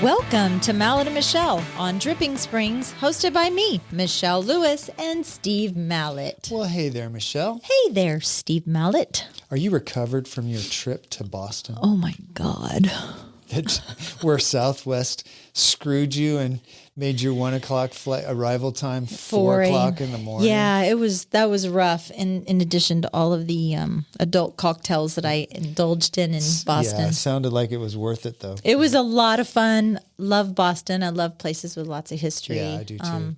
Welcome to Mallett and Michelle on Dripping Springs, hosted by me, Michelle Lewis, and Steve Mallett. Well, hey there, Michelle. Hey there, Steve Mallett. Are you recovered from your trip to Boston? Oh, my God. Where Southwest screwed you and made your 1 o'clock flight arrival time 4 o'clock in the morning? Yeah, that was rough. In addition to all of the adult cocktails that I indulged in Boston. Yeah, it sounded like it was worth it, though. It was a lot of fun. Love Boston. I love places with lots of history. Yeah, I do too.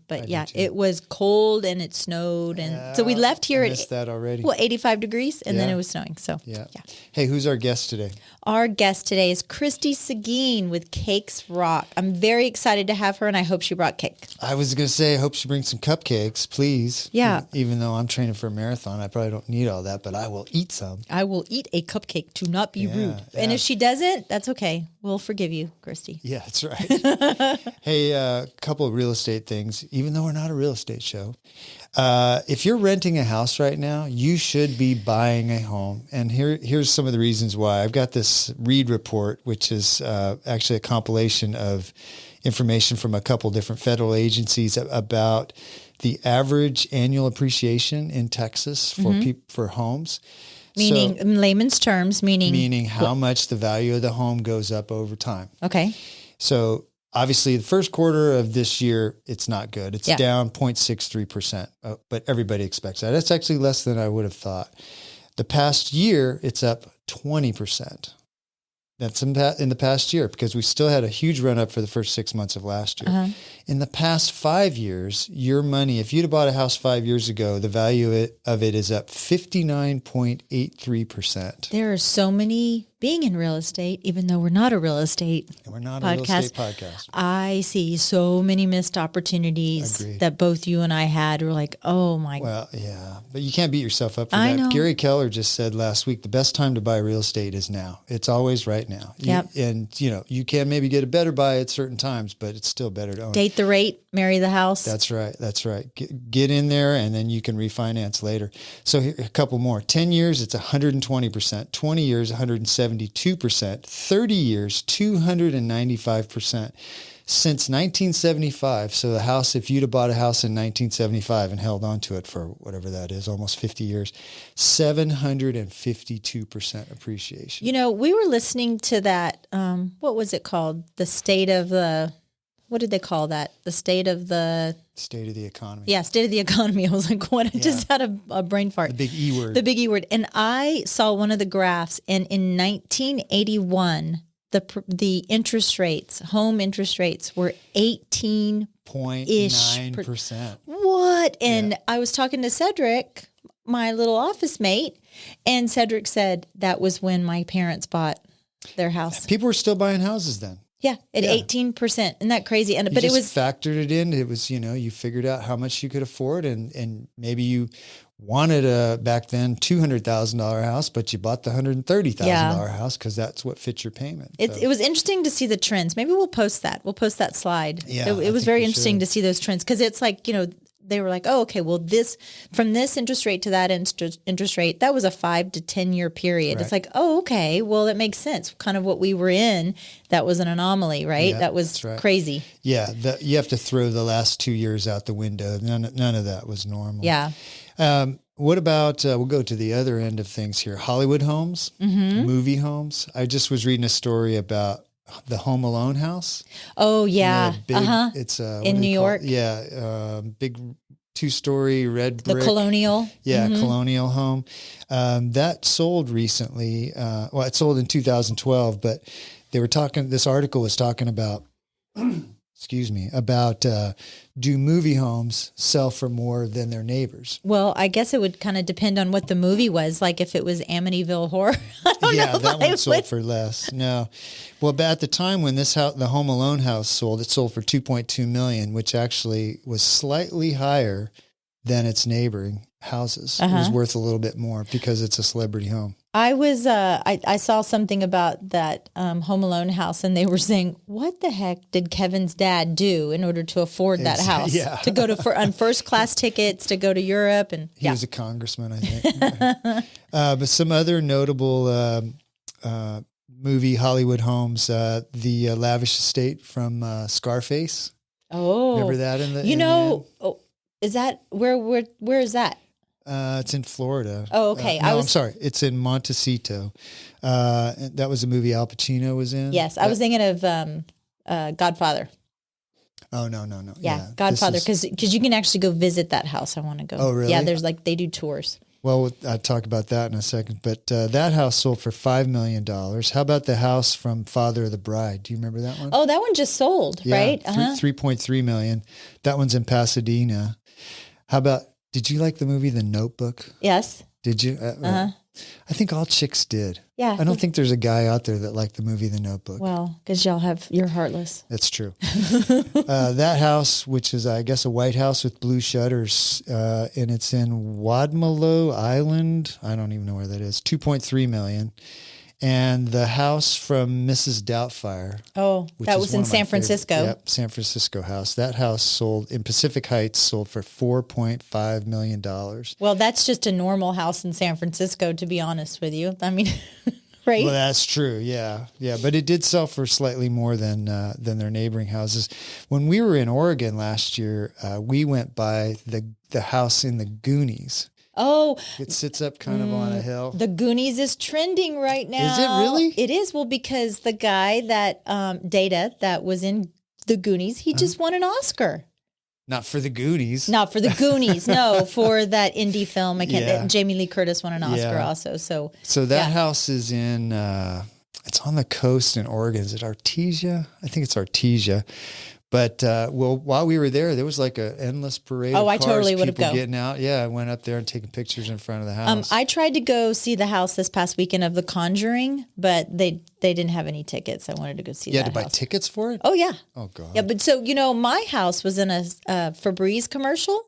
It was cold and it snowed, and so we left here at that already. 85 degrees, and then it was snowing. So yeah. Hey, who's our guest today? Our guest today is Christy Seguin with Cakes Rock. I'm very excited to have her, and I hope she brought cake. I was going to say, I hope she brings some cupcakes, please. Yeah. Even though I'm training for a marathon, I probably don't need all that, but I will eat some. I will eat a cupcake to not be rude. Yeah. And if she doesn't, that's okay. We'll forgive you, Christy. Yeah, that's right. Hey, a couple of real estate things, even though we're not a real estate show. If you're renting a house right now, you should be buying a home. And here's some of the reasons why. I've got this Reed report, which is actually a compilation of information from a couple different federal agencies about the average annual appreciation in Texas for homes. Meaning, in layman's terms, meaning how much the value of the home goes up over time. Okay. So obviously, the first quarter of this year, it's not good. It's down 0.63%, but everybody expects that. That's actually less than I would have thought. The past year, it's up 20%. That's in the past year, because we still had a huge run up for the first 6 months of last year. Uh-huh. In the past 5 years, your money, if you'd have bought a house 5 years ago, the value of it is up 59.83%. There are so many being in real estate, even though we're not a real estate and we're not a real estate podcast. I see so many missed opportunities that both you and I had. We're like, oh my. Well, yeah, but you can't beat yourself up for I that. know. Gary Keller just said last week, the best time to buy real estate is now. It's always right now. And you can maybe get a better buy at certain times, but it's still better to own. Date the rate, marry the house. That's right. That's right. Get in there, and then you can refinance later. So here, a couple more. 10 years, it's 120%. 20 years, 172%. 30 years, 295%. Since 1975, so the house, if you'd have bought a house in 1975 and held on to it for whatever that is, almost 50 years, 752% appreciation. We were listening to that, what was it called? The state of the, what did they call that? The state of the economy. Yeah, state of the economy. I was like, what? I just had a brain fart. The big E word. The big E word. And I saw one of the graphs, and in 1981, the interest rates, home interest rates, were 18.9%. What? And I was talking to Cedric, my little office mate, and Cedric said that was when my parents bought their house. People were still buying houses then. Yeah, at 18%. Isn't that crazy? But it was factored it in. It was, you figured out how much you could afford, and maybe you wanted back then $200,000 house, but you bought the $130,000 house because that's what fits your payment. It was interesting to see the trends. Maybe we'll post that. We'll post that slide. Yeah, it was very interesting to see those trends, because it's like, they were like, oh, okay, well, from this interest rate to that interest rate, that was a 5 to 10 year period. Right. It's like, oh, okay, well, that makes sense. Kind of what we were in, that was an anomaly, right? Yeah, that was crazy. Yeah, you have to throw the last 2 years out the window. None of that was normal. Yeah. What about, we'll go to the other end of things here, Hollywood homes, movie homes. I just was reading a story about the Home Alone house. Oh, yeah. It's in New York. Yeah, big 2-story red brick. The Colonial. Yeah, Colonial home. That sold recently. It sold in 2012, but this article was talking about, do movie homes sell for more than their neighbors? Well, I guess it would kind of depend on what the movie was. Like if it was Amityville Horror. I don't know that one sold for less. No. Well, but at the time when the Home Alone house sold, it sold for $2.2 million, which actually was slightly higher than its neighboring houses. It was worth a little bit more because it's a celebrity home. I was I saw something about that Home Alone house, and they were saying, what the heck did Kevin's dad do in order to afford that house? Yeah. To go on first class tickets to go to Europe, and he was a congressman, I think. But some other notable movie Hollywood Homes, the lavish estate from Scarface. Oh, remember that in the is that where is that? It's in Florida. Oh, okay. I'm sorry. It's in Montecito. That was a movie Al Pacino was in. Yes, I was thinking of Godfather. Oh, no. Yeah, Godfather, because you can actually go visit that house. I want to go. Oh, really? Yeah, there's they do tours. Well, I'll talk about that in a second. But that house sold for $5 million. How about the house from Father of the Bride? Do you remember that one? Oh, that one just sold, right? $3.3 million. That one's in Pasadena. How about, did you like the movie The Notebook? Yes. Did you? I think all chicks did. Yeah. I don't think there's a guy out there that liked the movie The Notebook. Well, because you're heartless. That's true. That house, which is, I guess, a white house with blue shutters, and it's in Wadmalaw Island. I don't even know where that is. $2.3 million. And the house from Mrs. Doubtfire. Oh, that was in San Francisco. Yep, San Francisco house. That house sold in Pacific Heights, sold for $4.5 million. Well, that's just a normal house in San Francisco, to be honest with you. I mean, right? Well, that's true. Yeah. But it did sell for slightly more than their neighboring houses. When we were in Oregon last year, we went by the house in the Goonies. Oh, it sits up kind of on a hill. The Goonies is trending right now. Is it really? It is. Well, because the guy that Data that was in the Goonies, he just won an Oscar. Not for the Goonies. Not for the Goonies. No, for that indie film. Jamie Lee Curtis won an Oscar also. So that house is in. It's on the coast in Oregon. Is it Artesia? I think it's Artesia. But, while we were there was like an endless parade of cars, I totally would have people gone. getting out. Yeah, I went up there and taking pictures in front of the house. I tried to go see the house this past weekend of The Conjuring, but they didn't have any tickets. I wanted to go see that house. You had to buy tickets for it? Oh, yeah. Oh, God. Yeah, but so, my house was in a Febreze commercial.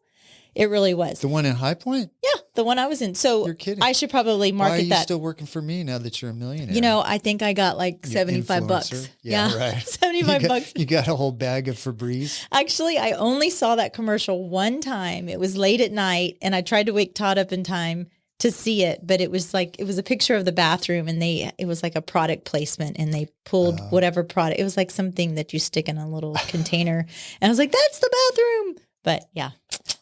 It really was. The one in High Point? Yeah, the one I was in. So you're kidding. I should probably market that. Why are you still working for me now that you're a millionaire? I think I got like $75. Yeah, right. $75. You got a whole bag of Febreze? Actually, I only saw that commercial one time. It was late at night, and I tried to wake Todd up in time to see it, but it was a picture of the bathroom, and it was like a product placement, and they pulled whatever product. It was like something that you stick in a little container, and I was like, "That's the bathroom." But yeah,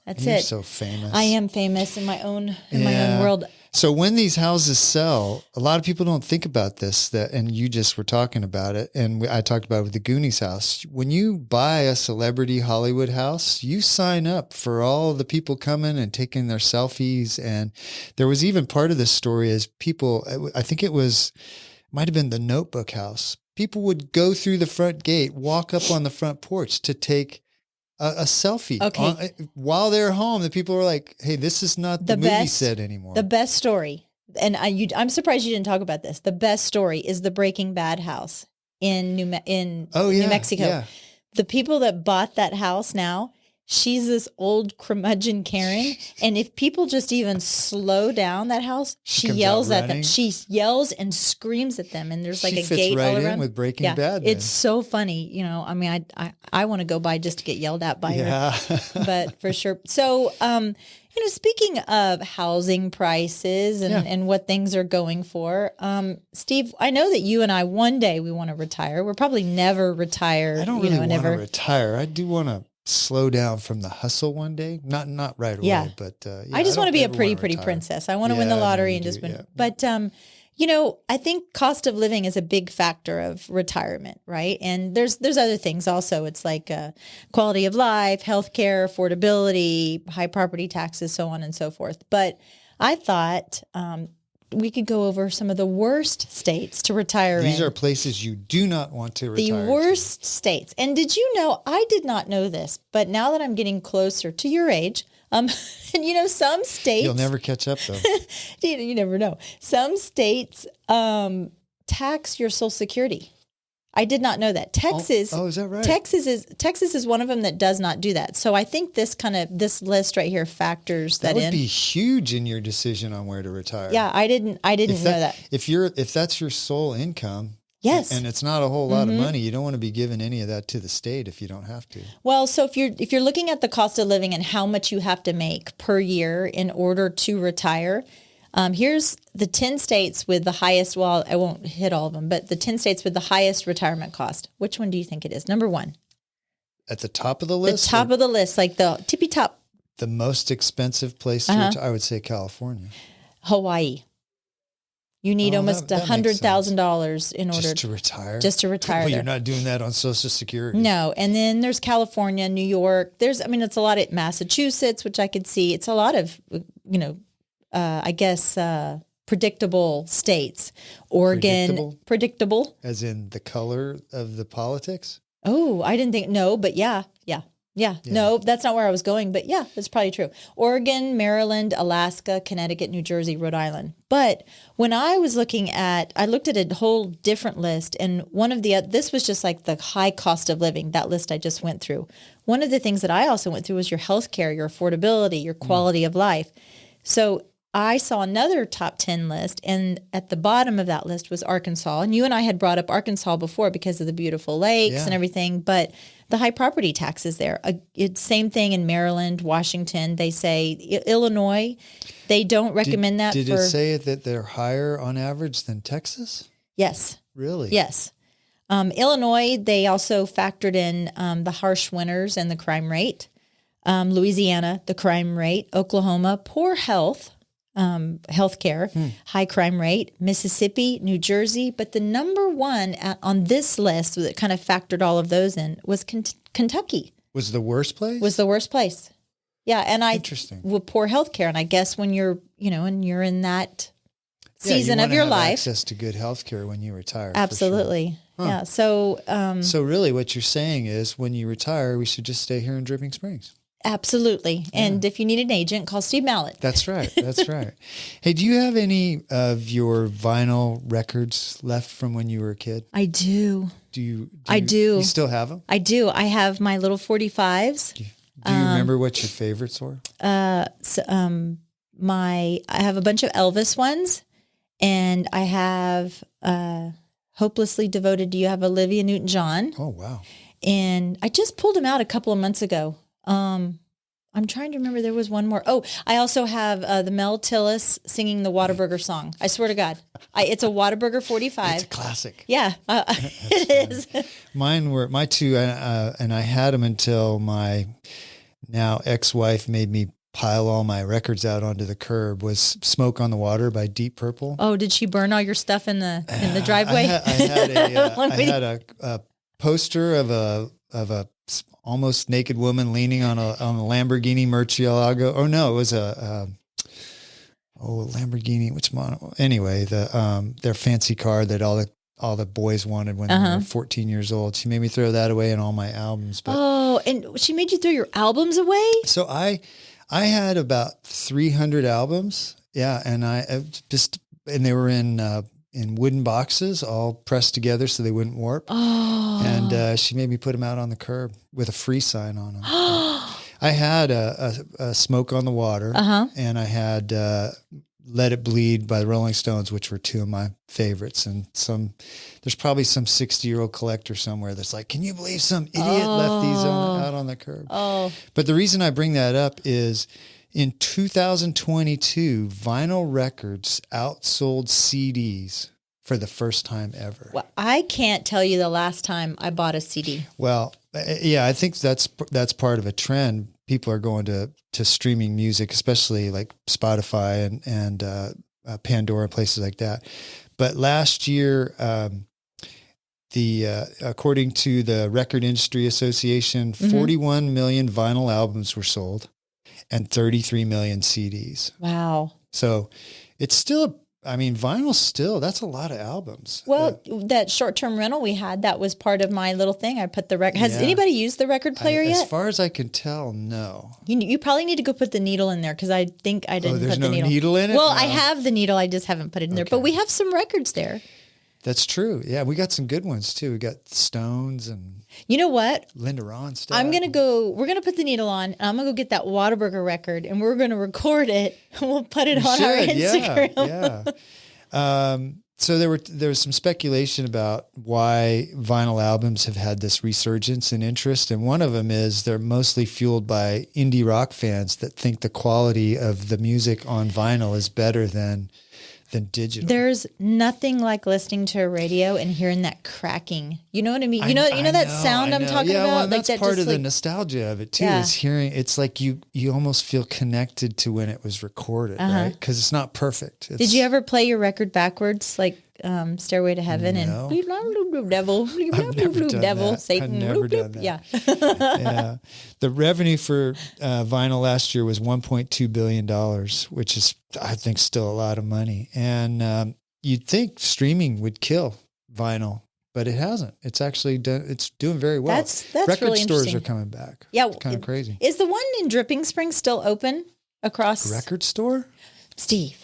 that's You're it. so famous. I am famous in my own world. So when these houses sell, a lot of people don't think about this. And you just were talking about it, and I talked about it with the Goonies house. When you buy a celebrity Hollywood house, you sign up for all the people coming and taking their selfies. And there was even part of this story is people. I think might have been the Notebook house. People would go through the front gate, walk up on the front porch to take a selfie. Okay. While they're home, the people were like, "Hey, this is not the movie set anymore." The best story, and I'm surprised you didn't talk about this. The best story is the Breaking Bad house in New Mexico. Yeah. The people that bought that house now, she's this old curmudgeon Karen, and if people just even slow down that house, she yells at them. She yells and screams at them, and there's like a gate all around. In with Breaking Bad. It's so funny. I mean, I want to go by just to get yelled at by her, but for sure. So, speaking of housing prices and what things are going for, Steve, I know that you and I one day we want to retire. We'll probably never retire. I don't really want to retire. I do want to slow down from the hustle one day. Not right away, but I just want to be a pretty princess. I want to win the lottery and just win. Yeah. But I think cost of living is a big factor of retirement, right? And there's other things also. It's like quality of life, healthcare, affordability, high property taxes, so on and so forth. But I thought we could go over some of the worst states to retire in. These are places you do not want to retire The worst states. And did you know, I did not know this, but now that I'm getting closer to your age, and some states... You'll never catch up, though. You never know. Some states tax your Social Security. I did not know that. Texas. Oh, is that right? Texas is one of them that does not do that. So I think this list right here factors that in. That would be huge in your decision on where to retire. Yeah, I didn't know that. If that's your sole income, yes, and it's not a whole lot of money, you don't want to be giving any of that to the state if you don't have to. Well, so if you're looking at the cost of living and how much you have to make per year in order to retire, Here's the 10 states with the highest, well, I won't hit all of them, but the 10 states with the highest retirement cost. Which one do you think it is? Number one. At the top of the list? The top of the list, like the tippy top. The most expensive place to retire, I would say California. Hawaii. You need almost $100,000 in order to retire. Just to retire. Well, you're not doing that on Social Security. No, and then there's California, New York. It's a lot of Massachusetts, which I could see. It's a lot of, I guess predictable states. Oregon, predictable. As in the color of the politics. Oh, I didn't think no, but yeah. No, that's not where I was going, but yeah, that's probably true. Oregon, Maryland, Alaska, Connecticut, New Jersey, Rhode Island. But when I was I looked at a whole different list, and this was just like the high cost of living, that list I just went through. One of the things that I also went through was your healthcare, your affordability, your quality of life. So I saw another top 10 list, and at the bottom of that list was Arkansas. And you and I had brought up Arkansas before because of the beautiful lakes and everything, but the high property taxes there. It's same thing in Maryland, Washington. They say Illinois, they don't recommend that. Did it say that they're higher on average than Texas? Yes. Really? Yes. Illinois, they also factored in the harsh winters and the crime rate. Louisiana, the crime rate. Oklahoma, poor healthcare, high crime rate. Mississippi, New Jersey, but the number one on this list that kind of factored all of those in was Kentucky. Was the worst place? Was the worst place. Yeah, and Interesting. With poor healthcare, and I guess when you're in that season of your life, access to good healthcare when you retire. Absolutely. For sure. Yeah. So, so really, what you're saying is, when you retire, we should just stay here in Dripping Springs. Absolutely. And if you need an agent, call Steve Mallett. That's right. That's right. Hey, do you have any of your vinyl records left from when you were a kid? I do. I do. You still have them? I do. I have my little 45s. Do you remember what your favorites were? I have a bunch of Elvis ones, and I have Hopelessly Devoted. Do you have Olivia Newton-John? Oh, wow. And I just pulled them out a couple of months ago. I'm trying to remember. There was one more. Oh, I also have the Mel Tillis singing the Whataburger song. I swear to God, it's a Whataburger 45. It's a classic. Yeah, it is. Mine were my two, and I had them until my now ex-wife made me pile all my records out onto the curb. Was "Smoke on the Water" by Deep Purple. Oh, did she burn all your stuff in the driveway? I had a poster of a almost naked woman leaning on a Lamborghini Murcielago. Oh no, it was a Lamborghini. Which model? Anyway, their fancy car that all the boys wanted when they were 14 years old. She made me throw that away and all my albums. But, and she made you throw your albums away? So I had about 300 albums. Yeah, and and they were in wooden boxes, all pressed together so they wouldn't warp. Oh. And she made me put them out on the curb with a free sign on them. I had a Smoke on the Water, and I had Let It Bleed by the Rolling Stones, which were two of my favorites. And there's probably some 60-year-old collector somewhere that's like, can you believe some idiot left these out on the curb? Oh. But the reason I bring that up is, in 2022, vinyl records outsold CDs for the first time ever. Well, I can't tell you the last time I bought a CD. Well, yeah, I think that's part of a trend. People are going to streaming music, especially like Spotify and Pandora, places like that. But last year, according to the Record Industry Association, 41 million vinyl albums were sold and 33 million CDs. Wow. So it's still, vinyl still, that's a lot of albums. Well, that short-term rental we had, that was part of my little thing. I put the record. Has anybody used the record player yet? As far as I can tell, no. You probably need to go put the needle in there, because I think I didn't put the needle. There's no needle in it? Well, No. I have the needle. I just haven't put it in there. But we have some records there. That's true. Yeah, we got some good ones too. We got Stones and you know what? Linda Ronstadt. We're going to put the needle on, and I'm going to go get that Whataburger record, and we're going to record it, and we'll put it on our Instagram. Yeah. So there was some speculation about why vinyl albums have had this resurgence in interest, and one of them is they're mostly fueled by indie rock fans that think the quality of the music on vinyl is better than digital. There's nothing like listening to a radio and hearing that cracking. You know what I mean? You know that sound I'm talking about? Well, like that's that part just of the nostalgia of it too, Yeah. is hearing, it's like you almost feel connected to when it was recorded, right? Because it's not perfect. Did you ever play your record backwards, like Stairway to Heaven No. and bleep, bloop, bloop, bloop, devil, bleep, bloop, never bloop, done devil, that. Satan, I've never bloop, done bloop. that. Yeah. Yeah. The revenue for vinyl last year was $1.2 billion, which is, I think, still a lot of money. And you'd think streaming would kill vinyl, but it hasn't. It's actually done. It's doing very well. That's Record really stores interesting. are coming back. Yeah. It's kind of crazy. Is the one in Dripping Springs still open across? Record store? Steve.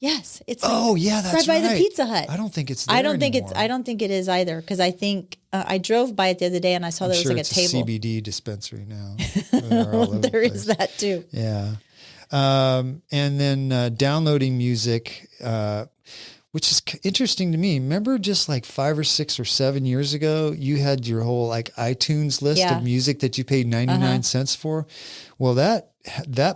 Yes. It's Oh, yeah, that's right by the Pizza Hut. I don't think it's there I don't think it is either. Cause I think I drove by it the other day and I saw there was like a table. CBD dispensary now. They're all over the There is place. that too. Yeah. And then downloading music, which is interesting to me. Remember just like 5 or 6 or 7 years ago, you had your whole like iTunes list Yeah. of music that you paid 99 cents for. Well, that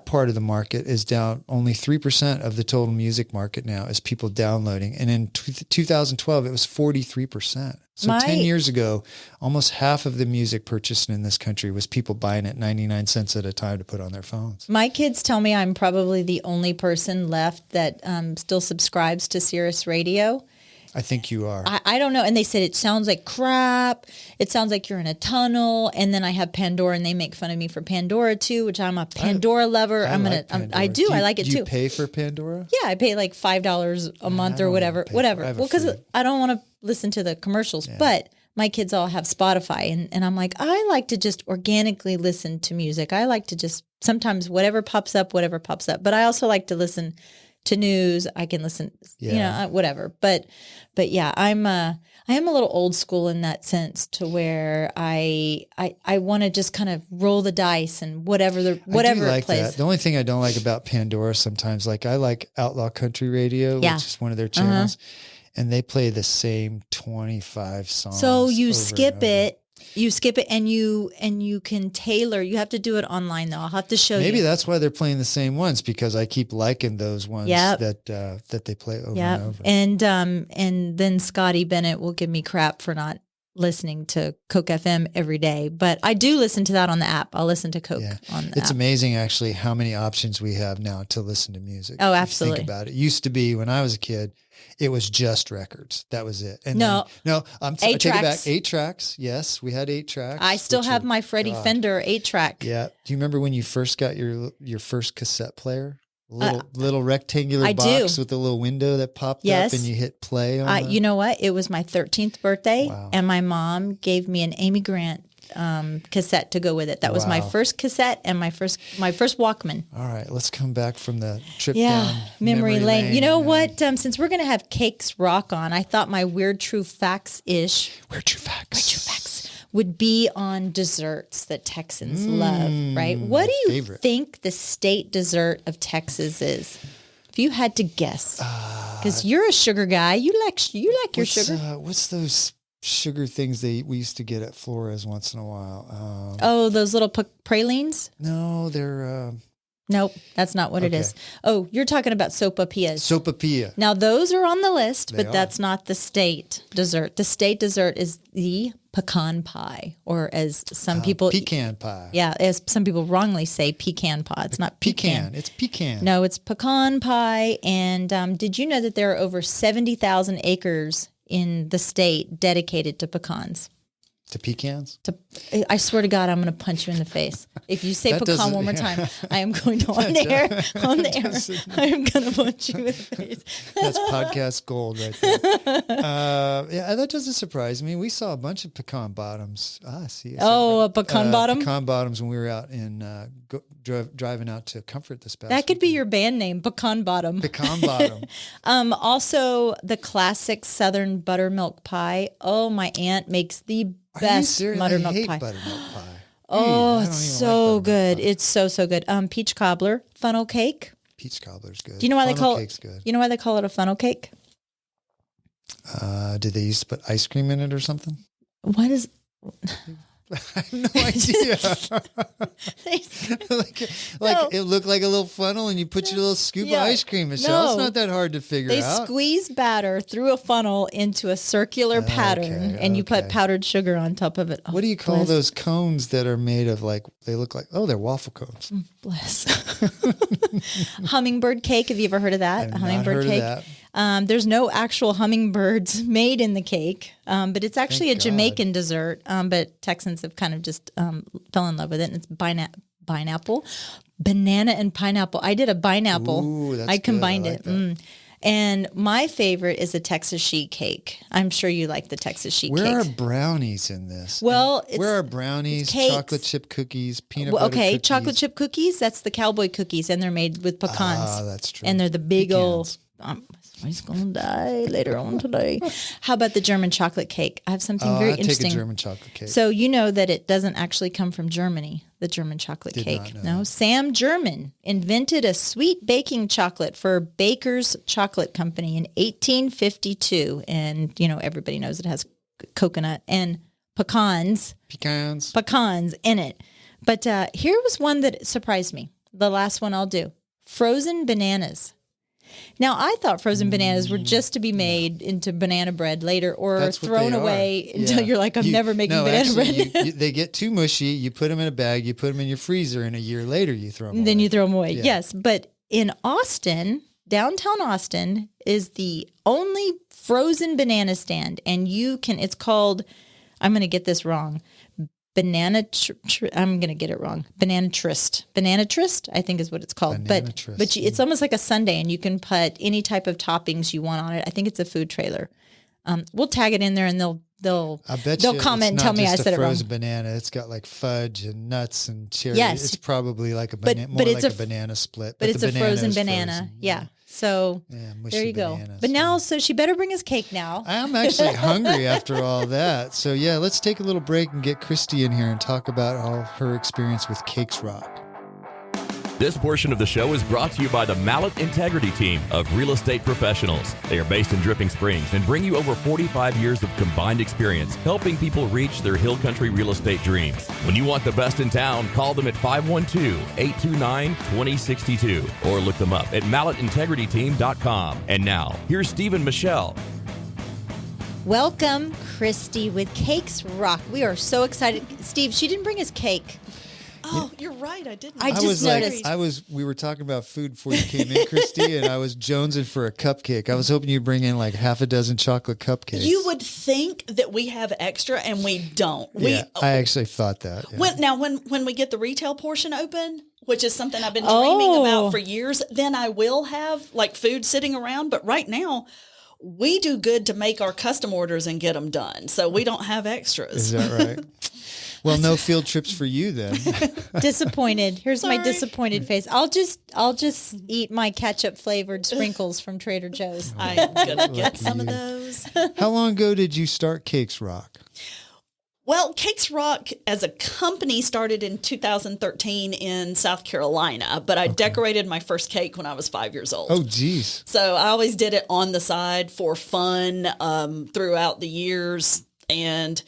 part of the market is down. Only 3% of the total music market now is people downloading. And in 2012, it was 43%. So 10 years ago, almost half of the music purchased in this country was people buying it 99 cents at a time to put on their phones. My kids tell me I'm probably the only person left that still subscribes to Sirius Radio. I think you are. I don't know. And they said, it sounds like crap. It sounds like you're in a tunnel. And then I have Pandora and they make fun of me for Pandora too, which I'm a Pandora lover. I like Pandora. I like it do too. You pay for Pandora? Yeah. I pay like $5 a month or whatever. I have a Well, cause free. I don't want to listen to the commercials, but my kids all have Spotify and I'm like, I like to just organically listen to music. I like to just sometimes whatever pops up, but I also like to listen to news. I can listen, whatever. But yeah, I am a little old school in that sense to where I want to just kind of roll the dice and whatever I do like it plays. that. The only thing I don't like about Pandora sometimes, like I like Outlaw Country Radio, which is one of their channels, and they play the same 25 songs. So you over skip and over. it. You skip it and you can tailor. You have to do it online though. I'll have to show you. Maybe that's why they're playing the same ones, because I keep liking those ones that they play over and over. And then Scotty Bennett will give me crap for not listening to Coke FM every day, but I do listen to that on the app. I'll listen to Coke on the app. It's amazing actually how many options we have now to listen to music. Oh, If you absolutely. think about it. It used to be when I was a kid, it was just records. That was it. And No. I take it back. tracks. 8 tracks. Yes, we had 8 tracks. I still have my Freddie Fender 8-track. Yeah. Do you remember when you first got your first cassette player? Little rectangular box with a little window that popped up and you hit play on it? You know what? It was my 13th birthday Wow. and my mom gave me an Amy Grant cassette to go with it. That was my first cassette and my first Walkman. All right, let's come back from the trip Yeah, down memory lane. You know Yeah. what? Since we're going to have Cakes Rock on, I thought my Weird True Facts-ish Weird True Facts. would be on desserts that Texans love, right? What do you think the state dessert of Texas is? If you had to guess, because you're a sugar guy, you like your sugar. What's those sugar things we used to get at Flores once in a while? Those little pralines? No, they're Nope, that's not what it is. Oh, you're talking about sopapillas. sopapilla. Now, those are on the list, They but are. that's not the state dessert. The state dessert is the pecan pie, or as some people... Pecan pie. Yeah, as some people wrongly say, pecan pie. It's not pecan. It's pecan. No, it's pecan pie. And did you know that there are over 70,000 acres in the state dedicated to pecans? To pecans? I swear to God, I'm going to punch you in the face. If you say That pecan doesn't- one more yeah. time, I am going to on the air. I am going to punch you in the face. That's podcast gold right there. Yeah, that doesn't surprise me. We saw a bunch of pecan bottoms. See. A pecan bottom? Pecan bottoms when we were out in driving out to Comfort this past That could be weekend. your band name, Pecan Bottom. Pecan bottom. Also, the classic Southern buttermilk pie. Oh, my aunt makes the Are you best serious? buttermilk I hate pie. buttermilk pie. Oh, I it's don't even so like buttermilk good. pie. It's so good. Peach cobbler, funnel cake. Peach cobbler's good. Do you know why Funnel they call cake's good. You know why they call it a funnel cake? Did they used to put ice cream in it or something? What is? I have no idea. It looked like a little funnel, and you put your little scoop of ice cream. Michelle, it's not that hard to figure out. They squeeze batter through a funnel into a circular pattern, and you put powdered sugar on top of it. Oh, what do you call those cones that are made of they look like, they're waffle cones. Bless. Hummingbird cake. Have you ever heard of that? I've Hummingbird not heard cake. of that. There's no actual hummingbirds made in the cake, but it's actually a Jamaican dessert. But Texans have kind of just fell in love with it, and it's pineapple, banana, and pineapple. I did a pineapple. Ooh, that's I combined good. I like it. And my favorite is a Texas sheet cake. I'm sure you like the Texas sheet cake. Where are brownies in this? Well, where are brownies, chocolate chip cookies, peanut butter cookies? Chocolate chip cookies. That's the cowboy cookies, and they're made with pecans. Ah, that's true. And they're the big old. He's gonna die later on today. How about the German chocolate cake? I have something very interesting. Take a German chocolate cake. So you know that it doesn't actually come from Germany, the German chocolate cake. No, Sam German invented a sweet baking chocolate for Baker's Chocolate Company in 1852, and everybody knows it has coconut and pecans in it. But here was one that surprised me. The last one I'll do: frozen bananas. Now, I thought frozen bananas were just to be made into banana bread later or thrown away until you're like, I'm never making banana bread. They get too mushy. You put them in a bag, you put them in your freezer, and a year later you throw them away. Then you throw them away. Yeah. Yes. But in Austin, downtown Austin, is the only frozen banana stand. And it's called, I'm going to get this wrong, I'm going to get it wrong. Banana Trist, I think is what it's called. But it's almost like a sundae, and you can put any type of toppings you want on it. I think it's a food trailer. We'll tag it in there, and they'll comment and tell me I said it wrong. Frozen banana. It's got like fudge and nuts and cherry. Yes. It's probably like a banana split. But it's a frozen banana. Yeah. So there you go. But now, so she better bring us cake now. I'm actually hungry after all that. So let's take a little break and get Christy in here and talk about all her experience with Cakes Rock. This portion of the show is brought to you by the Mallett Integrity Team of real estate professionals. They are based in Dripping Springs and bring you over 45 years of combined experience helping people reach their hill country real estate dreams. When you want the best in town, call them at 512-829-2062 or look them up at mallettintegrityteam.com. And now, here's Steve and Michelle. Welcome, Christy, with Cakes Rock. We are so excited. Steve, she didn't bring us cake. Oh, you're right. I didn't. I just noticed. We were talking about food before you came in, Christy, and I was jonesing for a cupcake. I was hoping you'd bring in like half a dozen chocolate cupcakes. You would think that we have extra, and we don't. I actually thought that. Yeah. When we get the retail portion open, which is something I've been dreaming about for years, then I will have like food sitting around. But right now, we do good to make our custom orders and get them done, so we don't have extras. Is that right? Well, no field trips for you then. Disappointed. Here's my disappointed face. I'll just eat my ketchup flavored sprinkles from Trader Joe's. I'm gonna get some of those. How long ago did you start Cakes Rock? Well, Cakes Rock as a company started in 2013 in South Carolina, but I decorated my first cake when I was 5 years old. Oh, geez. So I always did it on the side for fun throughout the years. And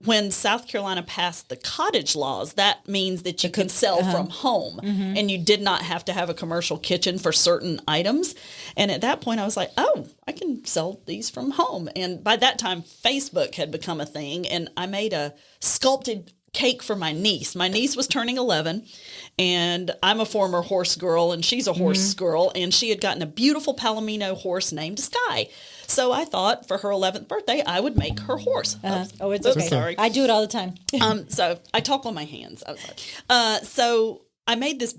when South Carolina passed the cottage laws, that means that you can sell from home, and you did not have to have a commercial kitchen for certain items. And at that point, I was like, oh, I can sell these from home. And by that time, Facebook had become a thing, and I made a sculpted cake for my niece. My niece was turning 11, and I'm a former horse girl, and she's a horse girl, and she had gotten a beautiful Palomino horse named Sky. So I thought for her 11th birthday, I would make her horse. It's okay. Sorry. I do it all the time. So I talk on my hands. I'm sorry. So I made this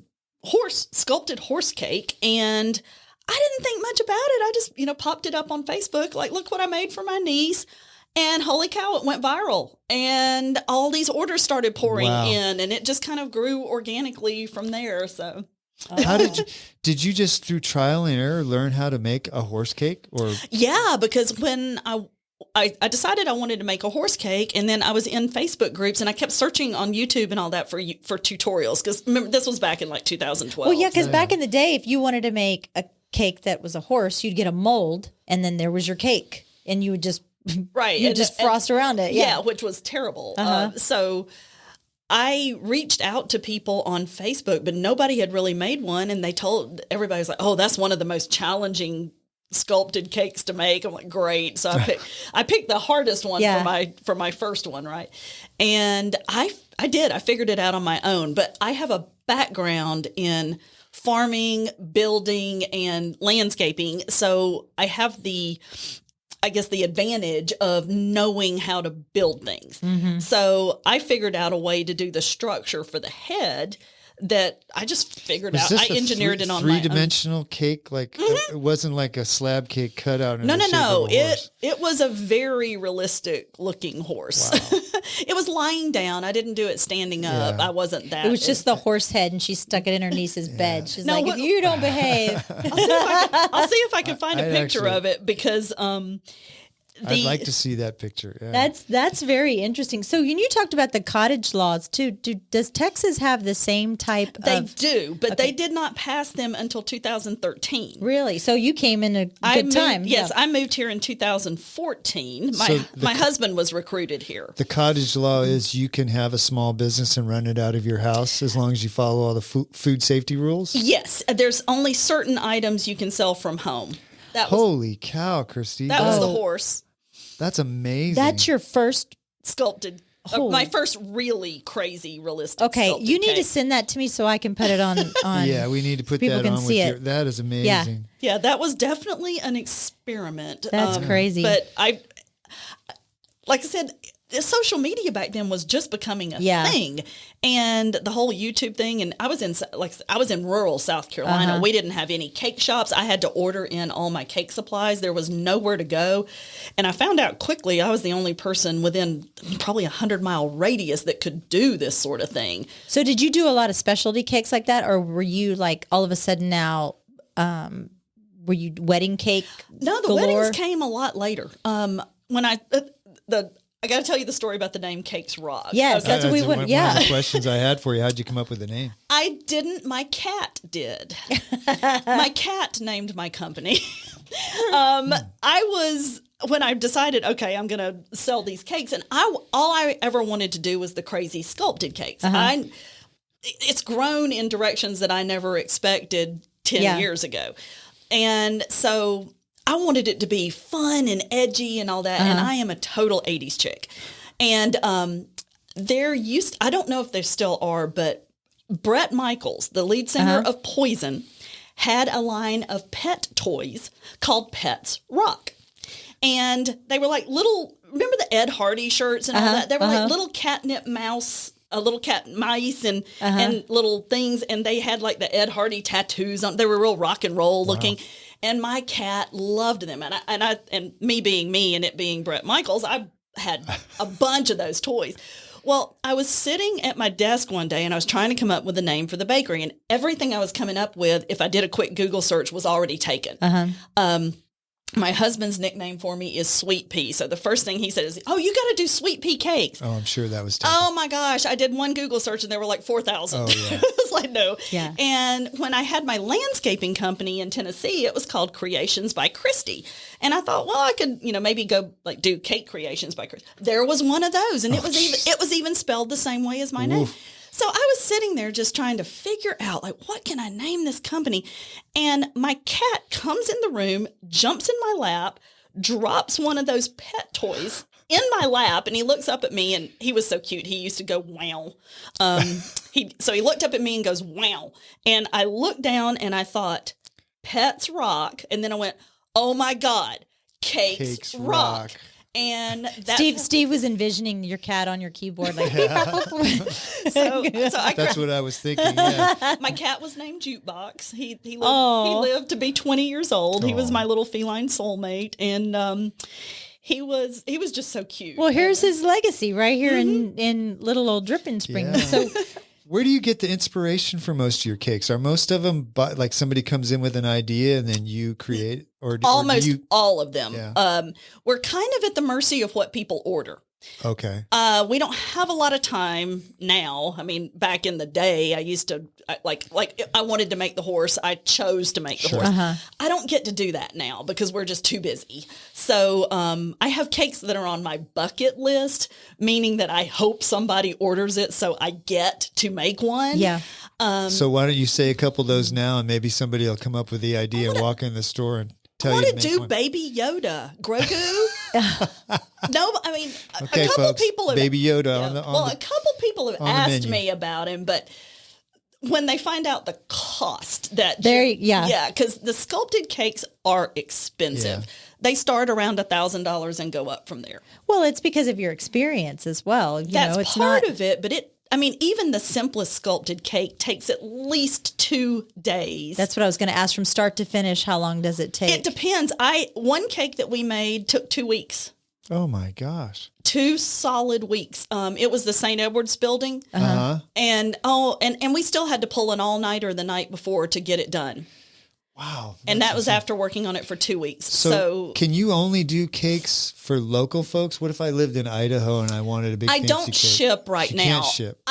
sculpted horse cake, and I didn't think much about it. I just, popped it up on Facebook, like, look what I made for my niece. And holy cow, it went viral. And all these orders started pouring in, and it just kind of grew organically from there. So how did you just through trial and error learn how to make a horse cake? Or yeah, because when I decided I wanted to make a horse cake, and then I was in Facebook groups, and I kept searching on YouTube and all that for tutorials, because remember, this was back in like 2012. Well, yeah, because back in the day, if you wanted to make a cake that was a horse, you'd get a mold, and then there was your cake. and you would just right, you just frost around it. Yeah, which was terrible. So I reached out to people on Facebook, but nobody had really made one, and they told everybody was like, "Oh, that's one of the most challenging sculpted cakes to make." I'm like, "Great!" So I picked the hardest one for my first one, right? And I figured it out on my own, but I have a background in farming, building, and landscaping, so I have the advantage of knowing how to build things. So I figured out a way to do the structure for the head that I just figured out. I engineered it on my own. 3-dimensional cake? Like it wasn't like a slab cake cut out in the shape of a horse. It was a very realistic looking horse. Wow. It was lying down. I didn't do it standing up. I wasn't that. It was just the horse head, and she stuck it in her niece's bed. She's like, if you don't behave. I'll see if I can find a picture of it, because I'd like to see that picture. Yeah. That's very interesting. So you talked about the cottage laws too. Does Texas have the same type? They do, but they did not pass them until 2013. Really? So you came in a good time. Yes, I moved here in 2014. My husband was recruited here. The cottage law is you can have a small business and run it out of your house as long as you follow all the food safety rules? Yes, there's only certain items you can sell from home. Holy cow, Christy. That was the horse. That's amazing. That's your first sculpted. My first really crazy realistic. Okay, you need to send that to me so I can put it on. Yeah, we need to put that on with you. That is amazing. Yeah, that was definitely an experiment. That's crazy. But like I said, social media back then was just becoming a thing, and the whole YouTube thing. And I was in rural South Carolina. We didn't have any cake shops. I had to order in all my cake supplies. There was nowhere to go, and I found out quickly I was the only person within probably 100-mile radius that could do this sort of thing. So did you do a lot of specialty cakes like that, or were you like all of a sudden now? Were you wedding cake? No, the weddings came a lot later. When I got to tell you the story about the name Cakes Rock. Yes, that's what we would. One of the questions I had for you. How'd you come up with the name? I didn't. My cat did. My cat named my company. When I decided, okay, I'm going to sell these cakes, and all I ever wanted to do was the crazy sculpted cakes. It's grown in directions that I never expected 10 years ago. And so I wanted it to be fun and edgy and all that, and I am a total 80s chick. And I don't know if there still are, but Bret Michaels, the lead singer of Poison, had a line of pet toys called Pets Rock. And they were like remember the Ed Hardy shirts and all that? They were like little catnip mouse, little cat mice and little things, and they had like the Ed Hardy tattoos on. They were real rock and roll looking. And my cat loved them, and me being me and it being Bret Michaels, I had a bunch of those toys. Well, I was sitting at my desk one day and I was trying to come up with a name for the bakery, and everything I was coming up with, if I did a quick Google search, was already taken. My husband's nickname for me is Sweet Pea. So the first thing he said is, "Oh, you got to do sweet pea cakes." Oh, I'm sure that was taken. Oh my gosh. I did one Google search and there were like 4,000. Oh, yeah. It was like, no. Yeah. And when I had my landscaping company in Tennessee, it was called Creations by Christy. And I thought, well, I could, maybe go like do Cake Creations by Christy. There was one of those, and it was even spelled the same way as my name. So I was sitting there just trying to figure out, like, what can I name this company? And my cat comes in the room, jumps in my lap, drops one of those pet toys in my lap, and he looks up at me, and he was so cute. He used to go, wow. So he looked up at me and goes, wow. And I looked down, and I thought, Pets Rock. And then I went, oh, my God, Cakes Rock. And Steve was envisioning your cat on your keyboard, like. So that's what I was thinking. Yeah. My cat was named Jukebox. He lived to be 20 years old. He was my little feline soulmate, and he was just so cute. Well, here's his legacy right here in little old Dripping Springs. Yeah. So. Where do you get the inspiration for most of your cakes? Are most of them like somebody comes in with an idea and then you create, or almost all of them? Yeah. We're kind of at the mercy of what people order. Okay. We don't have a lot of time now. I mean, back in the day, I used to I wanted to make the horse. I chose to make the horse. I don't get to do that now because we're just too busy. So I have cakes that are on my bucket list, meaning that I hope somebody orders it so I get to make one. Yeah. So why don't you say a couple of those now, and maybe somebody will come up with the idea and walk in the store and tell you to make do one. Baby Yoda, Grogu. No, I mean, Okay, a couple folks, people have, Baby Yoda yeah, on the a couple people have asked menu. me about him, but when they find out the cost that because the sculpted cakes are expensive. Yeah. They start around $1,000 and go up from there. Well, it's because of your experience as well. That's part of it, but even the simplest sculpted cake takes at least 2 days. That's what I was going to ask. From start to finish, how long does it take? It depends. One cake that we made took 2 weeks. Oh my gosh. 2 solid weeks. It was the St. Edward's building. And we still had to pull an all-nighter the night before to get it done. Wow. And that was after working on it for 2 weeks. So can you only do cakes for local folks? What if I lived in Idaho and I wanted a big fancy don't cake? ship right now. Can't ship.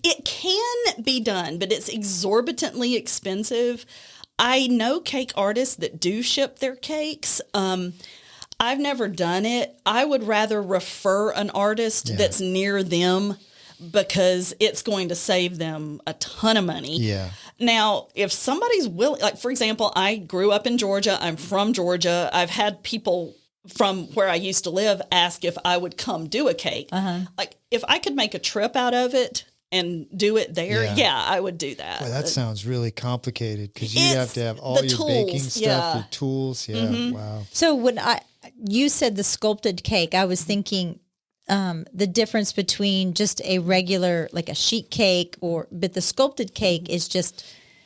It can be done, but it's exorbitantly expensive. I know cake artists that do ship their cakes. I've never done it. I would rather refer an artist that's near them because it's going to save them a ton of money. Yeah. Now, if somebody's willing, like, for example, I grew up in Georgia. I'm from Georgia. I've had people from where I used to live ask if I would come do a cake. Like, if I could make a trip out of it and do it there, I would do that. Boy, that sounds really complicated because you have to have all your tools, baking stuff, your tools. Yeah, wow. So when you said the sculpted cake, I was thinking the difference between just a regular, like a sheet cake, but the sculpted cake is just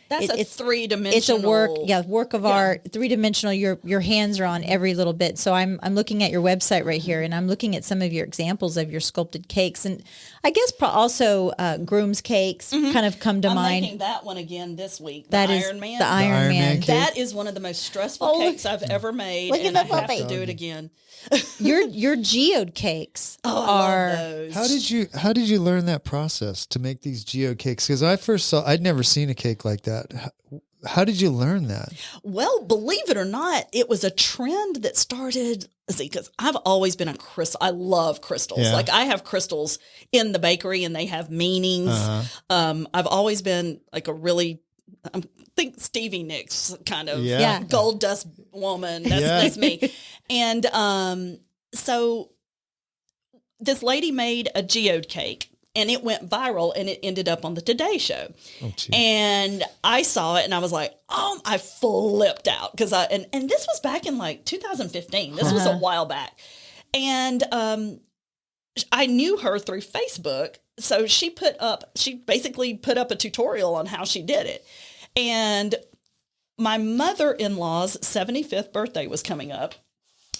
That's a three-dimensional. It's a work of art, three-dimensional. Your hands are on every little bit. So I'm looking at your website right here, and I'm looking at some of your examples of your sculpted cakes, and I guess also groom's cakes kind of come to mind. I'm making that one again this week. That is Iron Man. The Iron Man cake. That is one of the most stressful cakes I've ever made, look at and the I have puppy. to do it again. Your geode cakes I love those. How did you learn that process to make these geode cakes? Because I'd never seen a cake like that. How did you learn that? Well, believe it or not, it was a trend that started. Because I've always been I love crystals. Yeah. Like I have crystals in the bakery, and they have meanings. I've always been like a really. I think Stevie Nicks kind of gold dust woman. That's me. And so this lady made a geode cake, and it went viral, and it ended up on the Today Show. Oh, geez. And I saw it, and I was like, oh, I flipped out because and this was back in like 2015. This was a while back, and I knew her through Facebook. So she basically put up a tutorial on how she did it. And my mother-in-law's 75th birthday was coming up,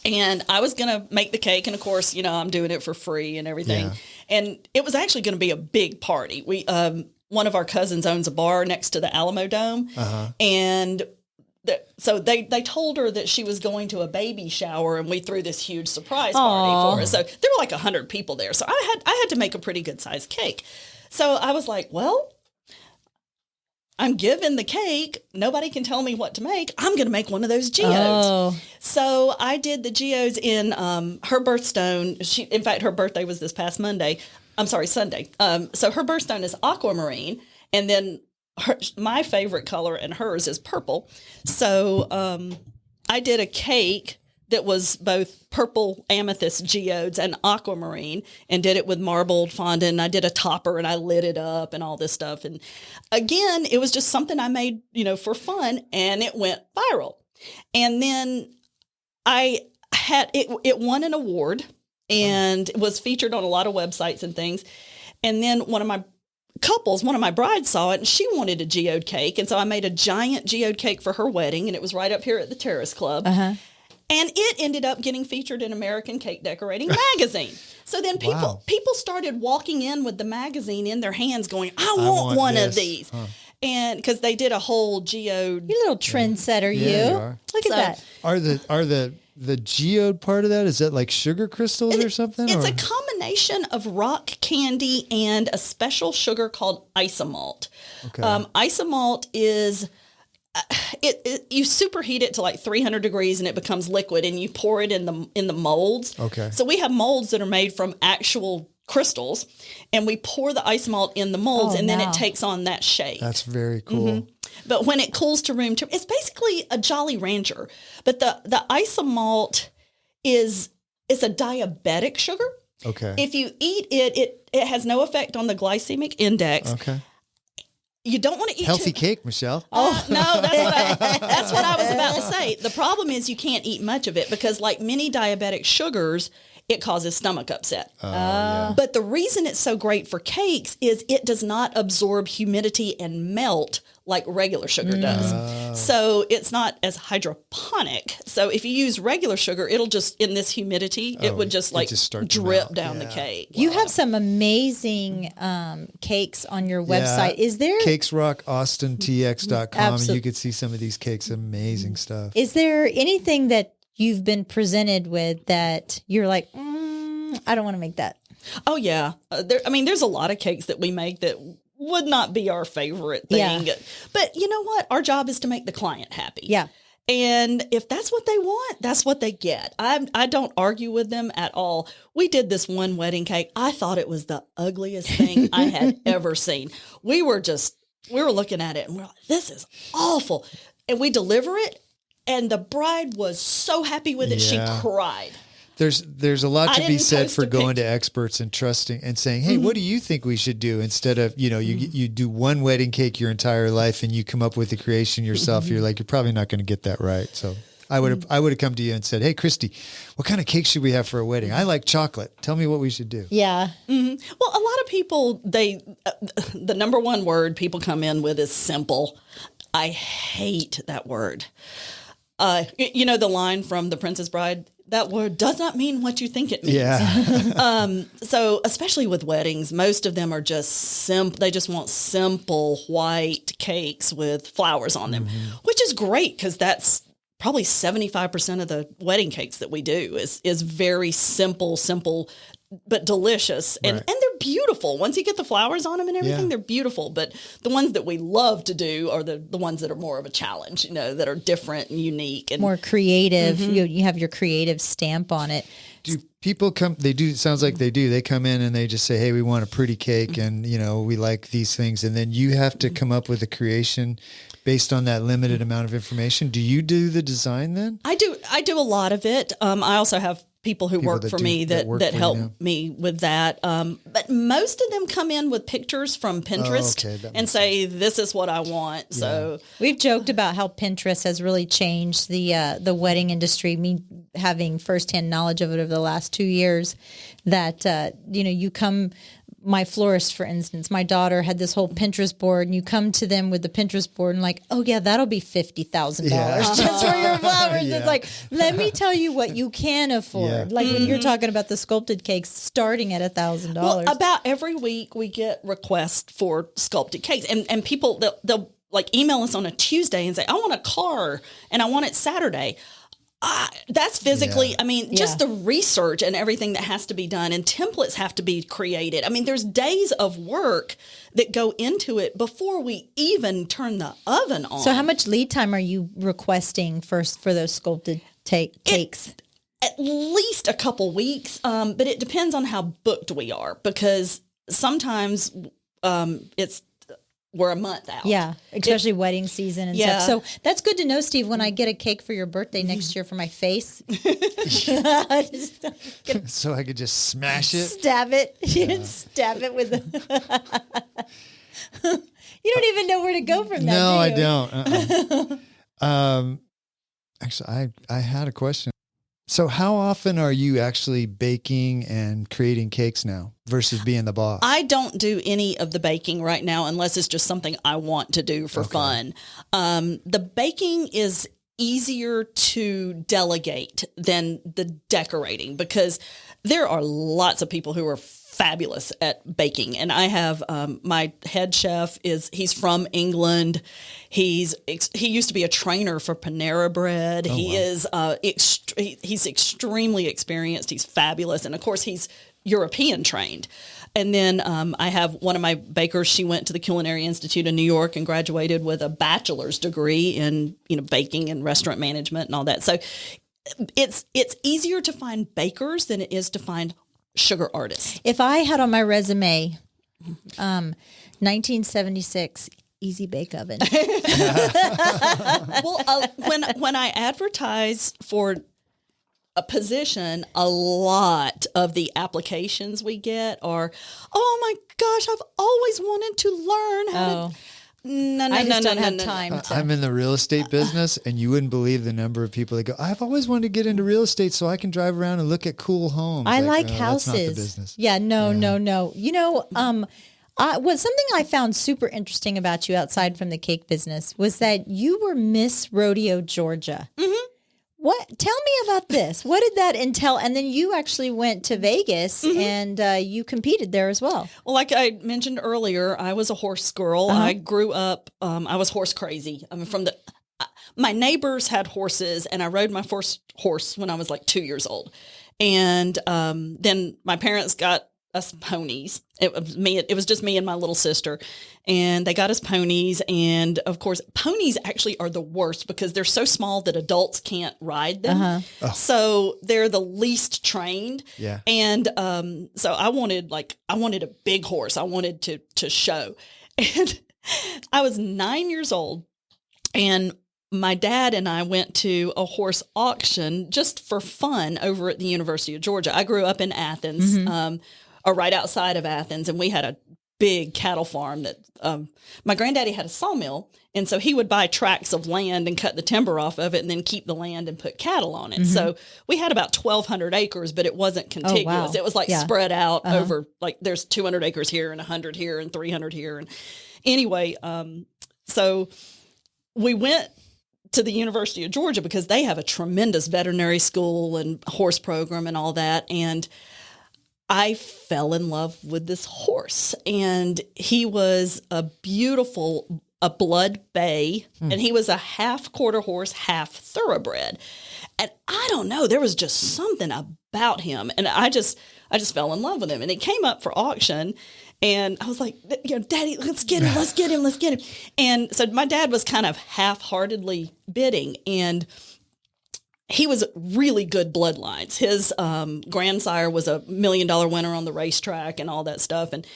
and I was going to make the cake. And of course, I'm doing it for free and everything. Yeah. And it was actually going to be a big party. We, one of our cousins owns a bar next to the Alamo Dome. And so they told her that she was going to a baby shower, and we threw this huge surprise party for her. So there were like 100 people there. So I had to make a pretty good sized cake. So I was like, well, I'm given the cake. Nobody can tell me what to make. I'm going to make one of those geodes. So I did the geodes in her birthstone. In fact, her birthday was this past Sunday. So her birthstone is aquamarine, and then my favorite color and hers is purple. So I did a cake that was both purple amethyst geodes and aquamarine, and did it with marbled fondant. And I did a topper, and I lit it up and all this stuff. And again, it was just something I made, for fun, and it went viral. And then I had it won an award, and it was featured on a lot of websites and things. And then one of my brides saw it, and she wanted a geode cake. And so I made a giant geode cake for her wedding, and it was right up here at the Terrace Club. And it ended up getting featured in American Cake Decorating magazine. So then people started walking in with the magazine in their hands going, I want one of these. And because they did a whole geode. You little trendsetter, you are. Look at that. Are the the geode part of that, is that like sugar crystals or something? It's a combination of rock candy and a special sugar called isomalt. Okay. Isomalt is you superheat it to like 300 degrees and it becomes liquid, and you pour it in the molds. Okay. So we have molds that are made from actual crystals, and we pour the isomalt in the molds, and then it takes on that shape. That's very cool. But when it cools to room temperature, it's basically a Jolly Rancher. But the isomalt is a diabetic sugar. Okay. If you eat it, it has no effect on the glycemic index. Okay. You don't want to eat Healthy cake, Michelle. Oh no, that's what I was about to say. The problem is you can't eat much of it because, like many diabetic sugars, it causes stomach upset. Yeah. But the reason it's so great for cakes is it does not absorb humidity and melt like regular sugar does. So it's not as hydroponic. So if you use regular sugar, it'll just, in this humidity, it would just like start to drip melt. down the cake. You have some amazing cakes on your website. Is there CakesRockAustinTX.com. Absolutely. You could see some of these cakes. Amazing stuff. Is there anything that you've been presented with that you're like, I don't want to make that? Oh yeah. There's a lot of cakes that we make that would not be our favorite thing. Yeah. But you know what? Our job is to make the client happy. Yeah. And if that's what they want, that's what they get. I don't argue with them at all. We did this one wedding cake. I thought it was the ugliest thing I had ever seen. We were looking at it and we're like, this is awful. And we deliver it, and the bride was so happy with it, she cried. There's a lot to be said post for a going to picture. experts and trusting and saying, hey, what do you think we should do? Instead of, you do one wedding cake your entire life and you come up with the creation yourself. You're like, you're probably not going to get that right. So I would have come to you and said, hey, Christy, what kind of cake should we have for a wedding? I like chocolate. Tell me what we should do. Yeah. Mm-hmm. Well, a lot of people, the number one word people come in with is simple. I hate that word. The line from The Princess Bride, that word does not mean what you think it means. Yeah. So especially with weddings, most of them are just simple. They just want simple white cakes with flowers on them, which is great because that's probably 75% of the wedding cakes that we do is very simple, but delicious. And they're beautiful. Once you get the flowers on them and everything, they're beautiful. But the ones that we love to do are the ones that are more of a challenge, that are different and unique. And more creative. You have your creative stamp on it. Do people come, they do, it sounds like they do. They come in and they just say, hey, we want a pretty cake and, we like these things. And then you have to come up with a creation based on that limited amount of information. Do you do the design then? I do a lot of it. I also have people who work for me that help me with that. But most of them come in with pictures from Pinterest and say, this is what I want. Yeah. So we've joked about how Pinterest has really changed the wedding industry. Me having firsthand knowledge of it over the last 2 years, that, you come, my florist, for instance, my daughter had this whole Pinterest board, and you come to them with the Pinterest board and like, oh yeah, that'll be $50,000 just for your flowers. It's like, let me tell you what you can afford. Yeah. Like when you're talking about the sculpted cakes starting at $1,000. Well, about every week we get requests for sculpted cakes, and people they'll like email us on a Tuesday and say, I want a car and I want it Saturday. That's physically, just the research and everything that has to be done, and templates have to be created. There's days of work that go into it before we even turn the oven on. So how much lead time are you requesting for those sculpted cakes? At least a couple weeks, but it depends on how booked we are, because sometimes we're a month out. Yeah, especially wedding season and stuff. So that's good to know, Steve, when I get a cake for your birthday next year for my face. So I could just smash it? Stab it. Stab it with You don't even know where to go from that, No, do I you? don't. Actually, I had a question. So how often are you actually baking and creating cakes now versus being the boss? I don't do any of the baking right now unless it's just something I want to do for fun. The baking is easier to delegate than the decorating, because there are lots of people who are fabulous at baking. And I have my head chef he's from England. He used to be a trainer for Panera Bread. He's extremely experienced. He's fabulous. And of course, he's European trained. And then I have one of my bakers. She went to the Culinary Institute in New York and graduated with a bachelor's degree in baking and restaurant management and all that. So it's easier to find bakers than it is to find sugar artists. If I had on my resume, 1976 easy bake oven. Well, when I advertise for a position, a lot of the applications we get are, oh my gosh, I've always wanted to learn how to. I just don't have time. I'm in the real estate business, and you wouldn't believe the number of people that go, I've always wanted to get into real estate so I can drive around and look at cool homes. I like houses. That's not the business. Yeah, no. Something I found super interesting about you outside from the cake business was that you were Miss Rodeo Georgia. Mm-hmm. What? Tell me about this. What did that entail? And then you actually went to Vegas and you competed there as well. Well, like I mentioned earlier, I was a horse girl. I grew up. I was horse crazy. I mean, my neighbors had horses, and I rode my first horse when I was like 2 years old. And then my parents got us ponies. It was just me and my little sister, and they got us ponies. And of course, ponies actually are the worst because they're so small that adults can't ride them. So they're the least trained. Yeah. And so I wanted a big horse. I wanted to show. And I was 9 years old, and my dad and I went to a horse auction just for fun over at the University of Georgia. I grew up in Athens, or right outside of Athens, and we had a big cattle farm that my granddaddy had a sawmill, and so he would buy tracts of land and cut the timber off of it and then keep the land and put cattle on it. So we had about 1,200 acres, but it wasn't contiguous. Oh, wow. It was like spread out over, like there's 200 acres here and 100 here and 300 here. And anyway, so we went to the University of Georgia because they have a tremendous veterinary school and horse program and all that. And I fell in love with this horse, and he was a blood bay, and he was a half quarter horse, half thoroughbred. And I don't know, there was just something about him, and I just fell in love with him. And it came up for auction, and I was like, Daddy, let's get him. And so my dad was kind of half-heartedly bidding, and he was really good bloodlines. His grandsire was $1 million winner on the racetrack and all that stuff. And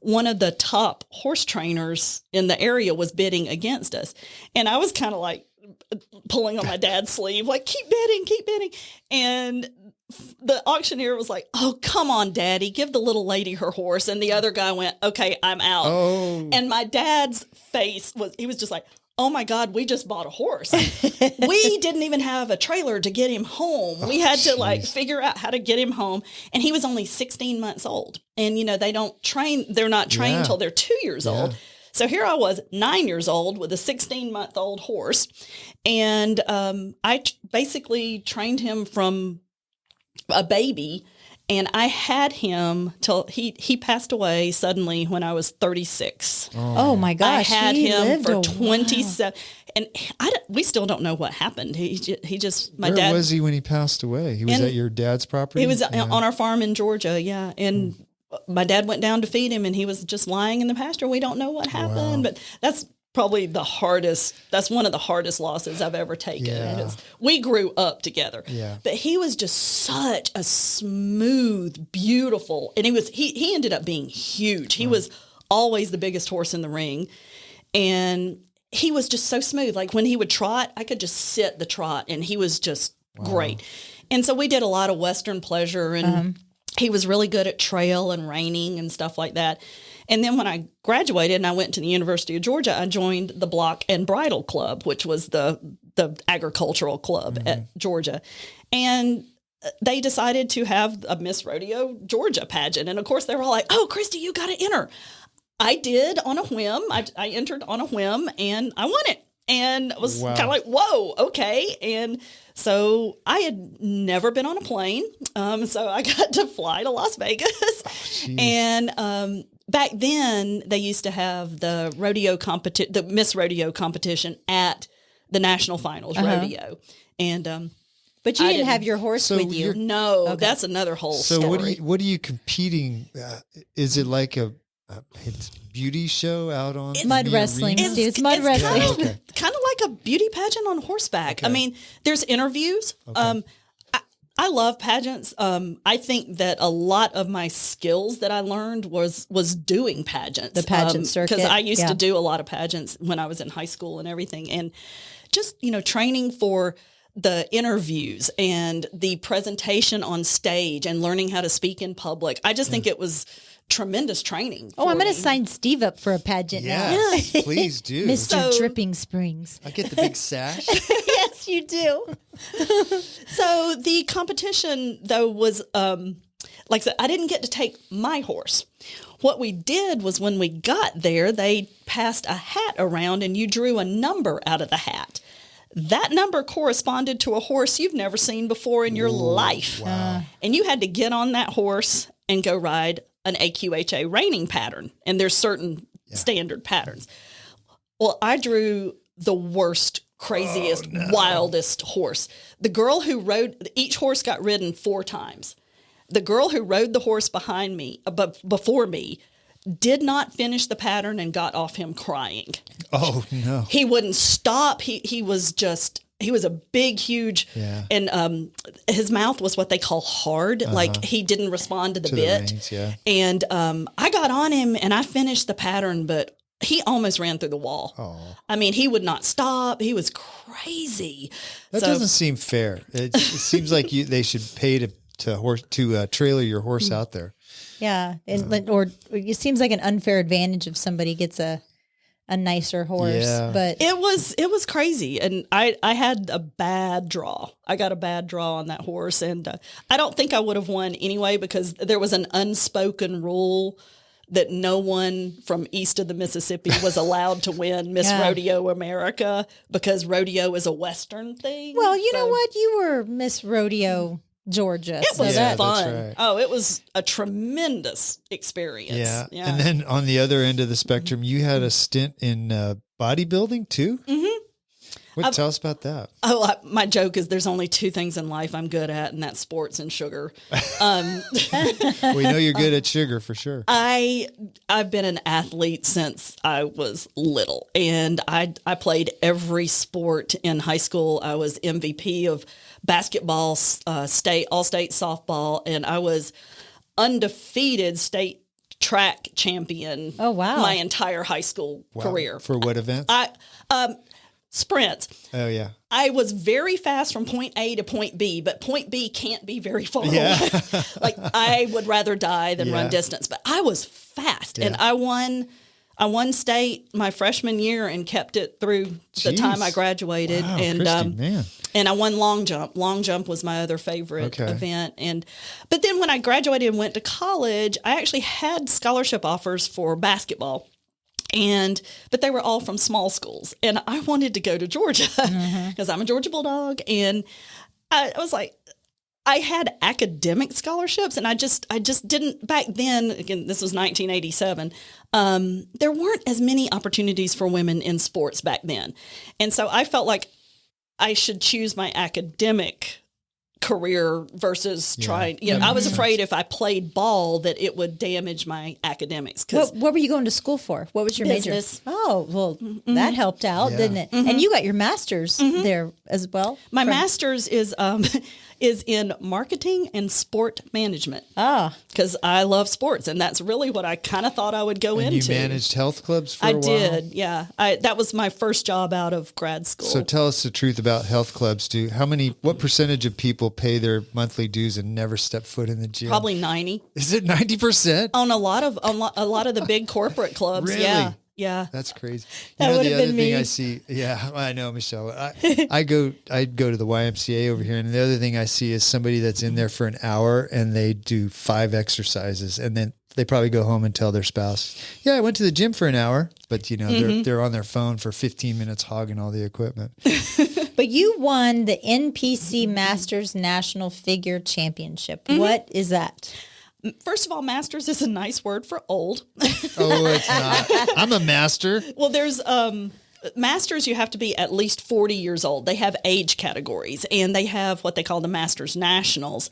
one of the top horse trainers in the area was bidding against us. And I was kind of like pulling on my dad's sleeve, like, keep bidding. And the auctioneer was like, oh, come on, Daddy, give the little lady her horse. And the other guy went, okay, I'm out. Oh. And my dad's face he was just like, oh my God, we just bought a horse. We didn't even have a trailer to get him home. We had to figure out how to get him home. And he was only 16 months old. And, they're not trained until they're 2 years old. So here I was 9 years old with a 16-month-old horse. And I basically trained him from a baby. And I had him till he passed away suddenly when I was 36. Oh my gosh! I had him for 27, and we still don't know what happened. He just my Where dad. Where was he when he passed away? He was at your dad's property. He was on our farm in Georgia, and my dad went down to feed him, and he was just lying in the pasture. We don't know what happened, but that's probably that's one of the hardest losses I've ever taken. Yeah. We grew up together, but he was just such a smooth, beautiful, and he ended up being huge. He was always the biggest horse in the ring, and he was just so smooth. Like when he would trot, I could just sit the trot, and he was just great. And so we did a lot of Western pleasure, and he was really good at trail and reining and stuff like that. And then when I graduated and I went to the University of Georgia, I joined the Block and Bridle Club, which was the agricultural club at Georgia. And they decided to have a Miss Rodeo Georgia pageant. And of course, they were all like, oh, Christy, you got to enter. I did on a whim. I entered on a whim, and I won it. and was kind of like, whoa, okay. And so I had never been on a plane. So I got to fly to Las Vegas. And back then they used to have the the Miss Rodeo competition at the National Finals rodeo. And but you didn't have your horse with you. No, that's another whole story. So what are you competing? Is it like a beauty show out on mud wrestling? It's mud wrestling. Kind of like a beauty pageant on horseback. I mean, there's interviews. I love pageants. I think that a lot of my skills that I learned was doing pageants. The pageant circuit. Because I used to do a lot of pageants when I was in high school and everything. And just, training for the interviews and the presentation on stage and learning how to speak in public. I just think it was tremendous training. Oh, I'm going to sign Steve up for a pageant now. Yes, please do. Mr. Dripping Springs. I get the big sash. Yes, you do. So the competition, though, was, like I said, I didn't get to take my horse. What we did was when we got there, they passed a hat around and you drew a number out of the hat. That number corresponded to a horse you've never seen before in your life. Wow. And you had to get on that horse and go ride an AQHA reining pattern. And there's certain standard patterns. Well, I drew the worst, craziest, wildest horse. The girl who rode, each horse got ridden 4 times. The girl who rode the horse behind me, before me, did not finish the pattern and got off him crying. Oh, no. He wouldn't stop. He was a big, huge, and his mouth was what they call hard. Like he didn't respond to the bit. Reins, And I got on him and I finished the pattern, but he almost ran through the wall. Oh. I mean, he would not stop. He was crazy. That doesn't seem fair. It seems like they should pay to trailer your horse out there. Yeah, or it seems like an unfair advantage if somebody gets a nicer horse. Yeah. But it was crazy, and I had a bad draw. I got a bad draw on that horse, and I don't think I would have won anyway because there was an unspoken rule that no one from east of the Mississippi was allowed to win Miss Rodeo America because rodeo is a Western thing. Well, you know what? You were Miss Rodeo Georgia. It was Yeah, fun. that's right. Oh, it was a tremendous experience. Yeah. And then on the other end of the spectrum, you had a stint in bodybuilding too? Mm-hmm. Tell us about that. Oh, my joke is there's only 2 things in life I'm good at, and that's sports and sugar. We know you're good at sugar for sure. I've been an athlete since I was little, and I played every sport in high school. I was MVP of basketball, state all-state softball, and I was undefeated state track champion. Oh, wow. My entire high school career. For what events? Sprints. Oh, yeah. I was very fast from point A to point B, but point B can't be very far Yeah. away. Like I would rather die than run distance, but I was fast and I won state my freshman year and kept it through the time I graduated. Wow, and Christy, man. and I won long jump. Long jump was my other favorite event. But then when I graduated and went to college, I actually had scholarship offers for basketball. But they were all from small schools, and I wanted to go to Georgia because I'm a Georgia Bulldog, and I was like, I had academic scholarships, and I just didn't back then. Again, this was 1987. There weren't as many opportunities for women in sports back then, and so I felt like I should choose my academic career versus trying. I was afraid if I played ball that it would damage my academics. what were you going to school for? What was your Business. major? Oh, well, that helped out, didn't it? And you got your master's there as well. My master's is in marketing and sport management. Because I love sports, and that's really what I kind of thought I would go into. You managed health clubs for a while? I did, yeah. That was my first job out of grad school. So tell us the truth about health clubs, too. What percentage of people pay their monthly dues and never step foot in the gym? Probably 90. Is it 90%? On a lot of the big corporate clubs, Really? Yeah. That's crazy. That would the have other been thing me. I see, I know, Michelle. I'd go to the YMCA over here, and the other thing I see is somebody that's in there for an hour and they do 5 exercises, and then they probably go home and tell their spouse, yeah, I went to the gym for an hour, but you know, they're on their phone for 15 minutes hogging all the equipment. But you won the NPC Masters National Figure Championship. What is that? First of all, masters is a nice word for old. Oh, it's not. I'm a master. Well, there's masters, you have to be at least 40 years old. They have age categories, and they have what they call the Masters Nationals.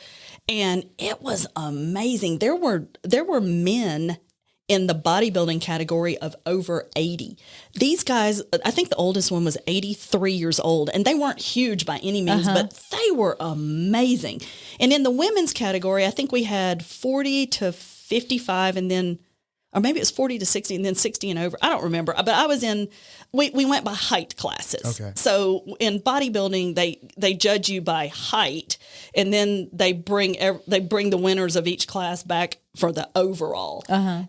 And it was amazing. There were men in the bodybuilding category of over 80. These guys, I think the oldest one was 83 years old, and they weren't huge by any means, but they were amazing. And in the women's category, I think we had 40 to 55, and then, or maybe it was 40 to 60 and then 60 and over. I don't remember, but I was in, we went by height classes. Okay. So in bodybuilding, they judge you by height, and then they bring the winners of each class back for the overall.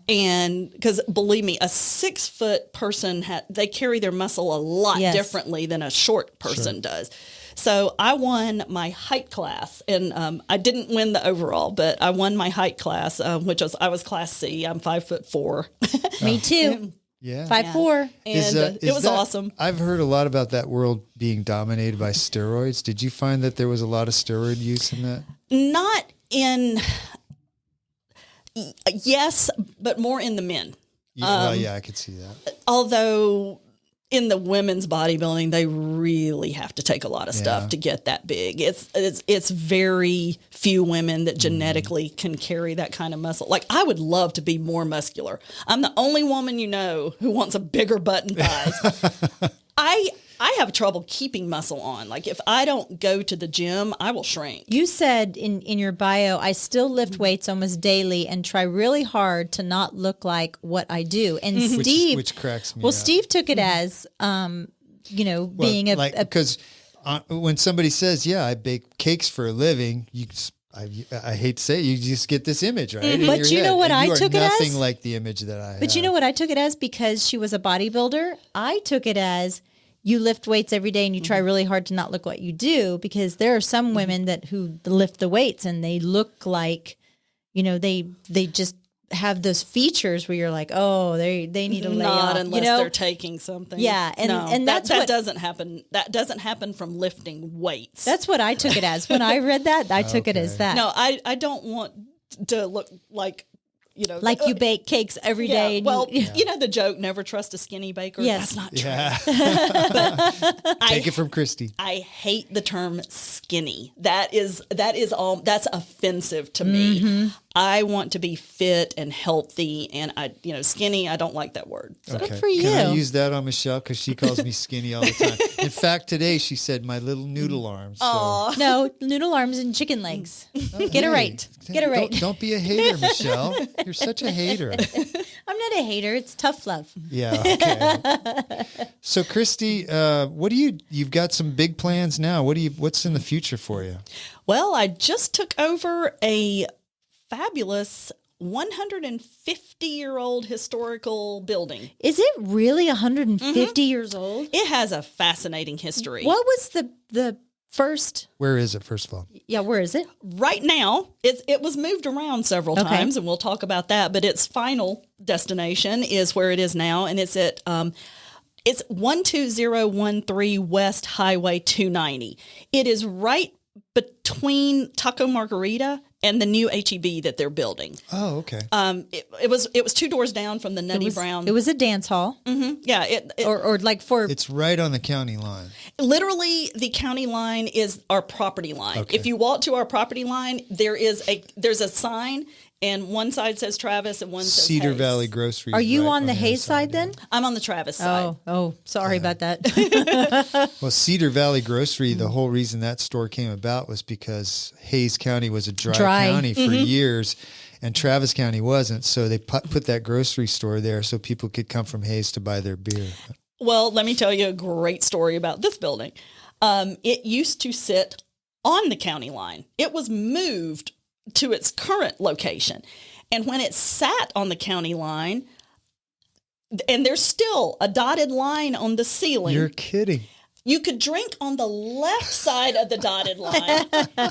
And because believe me, a 6 foot person, they carry their muscle a lot differently than a short person does. So I won my height class, and I didn't win the overall, but I won my height class, which I was class C. I'm 5'4". Me too. Yeah. 5'4". And it was awesome. I've heard a lot about that world being dominated by steroids. Did you find that there was a lot of steroid use in that? Not in, yes, but more in the men. Yeah, I could see that. Although in the women's bodybuilding, they really have to take a lot of stuff to get that big. It's very few women that genetically can carry that kind of muscle. Like, I would love to be more muscular. I'm the only woman you know who wants a bigger butt and thighs. I have trouble keeping muscle on. Like, if I don't go to the gym, I will shrink. You said in your bio, I still lift weights almost daily and try really hard to not look like what I do. And Steve, which cracks me. Well, up. Steve took it as, being because when somebody says, "Yeah, I bake cakes for a living," I hate to say it, you just get this image, right? in But your you know head, what and I you took are it as? nothing like the image that I have. But you know what I took it as? Because she was a bodybuilder, I took it as you lift weights every day and you try really hard to not look what you do, because there are some women who lift the weights and they look like, they just have those features where you're like, oh, they need to lay off. Not unless they're taking something. Yeah, and that's that doesn't happen. That doesn't happen from lifting weights. That's what I took it as. When I read that, I took it as that. No, I don't want to look like, like you bake cakes every day. Well, the joke, never trust a skinny baker. Yes. That's not true. Yeah. Take it from Christy. I hate the term skinny. That's offensive to me. I want to be fit and healthy, and skinny, I don't like that word. So. Good for you. Can I use that on Michelle? Because she calls me skinny all the time. In fact, today she said my little noodle arms. So. No, noodle arms and chicken legs. Get it right. Get it right. Don't be a hater, Michelle. You're such a hater. I'm not a hater. It's tough love. Yeah. Okay. So, Christy, you've got some big plans now. What's in the future for you? Well, I just took over a fabulous 150-year-old historical building. Is it really 150 years old? It has a fascinating history. What was the first? Where is it, first of all? Yeah, where is it? Right now, it was moved around several times, and we'll talk about that, but its final destination is where it is now, and it's at it's 12013 West Highway 290. It is right between Taco Margarita and the new H-E-B that they're building. Oh, okay. It was 2 doors down from the Nutty Brown. It was a dance hall. Mm-hmm. Yeah. Or like for... It's right on the county line. Literally, the county line is our property line. Okay. If you walk to our property line, there's a sign, and one side says Travis and one says Cedar Hayes. Valley Grocery. Are you on the Hayes side then? I'm on the Travis side. Oh, sorry about that. Well, Cedar Valley Grocery, the whole reason that store came about was because Hayes County was a dry county for years, and Travis County wasn't. So they put that grocery store there so people could come from Hayes to buy their beer. Well, let me tell you a great story about this building. It used to sit on the county line. It was moved to its current location. And when it sat on the county line, and there's still a dotted line on the ceiling. You're kidding. You could drink on the left side of the dotted line,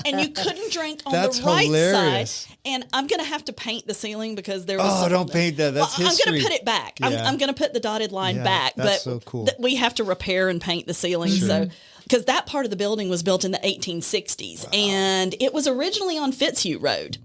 and you couldn't drink on That's the right hilarious. side. And I'm going to have to paint the ceiling because there was. Oh, don't paint that. That's history. I'm going to put it back. Yeah. I'm going to put the dotted line back. That's but so cool. we have to repair and paint the ceiling. So, because that part of the building was built in the 1860s, and it was originally on Fitzhugh Road.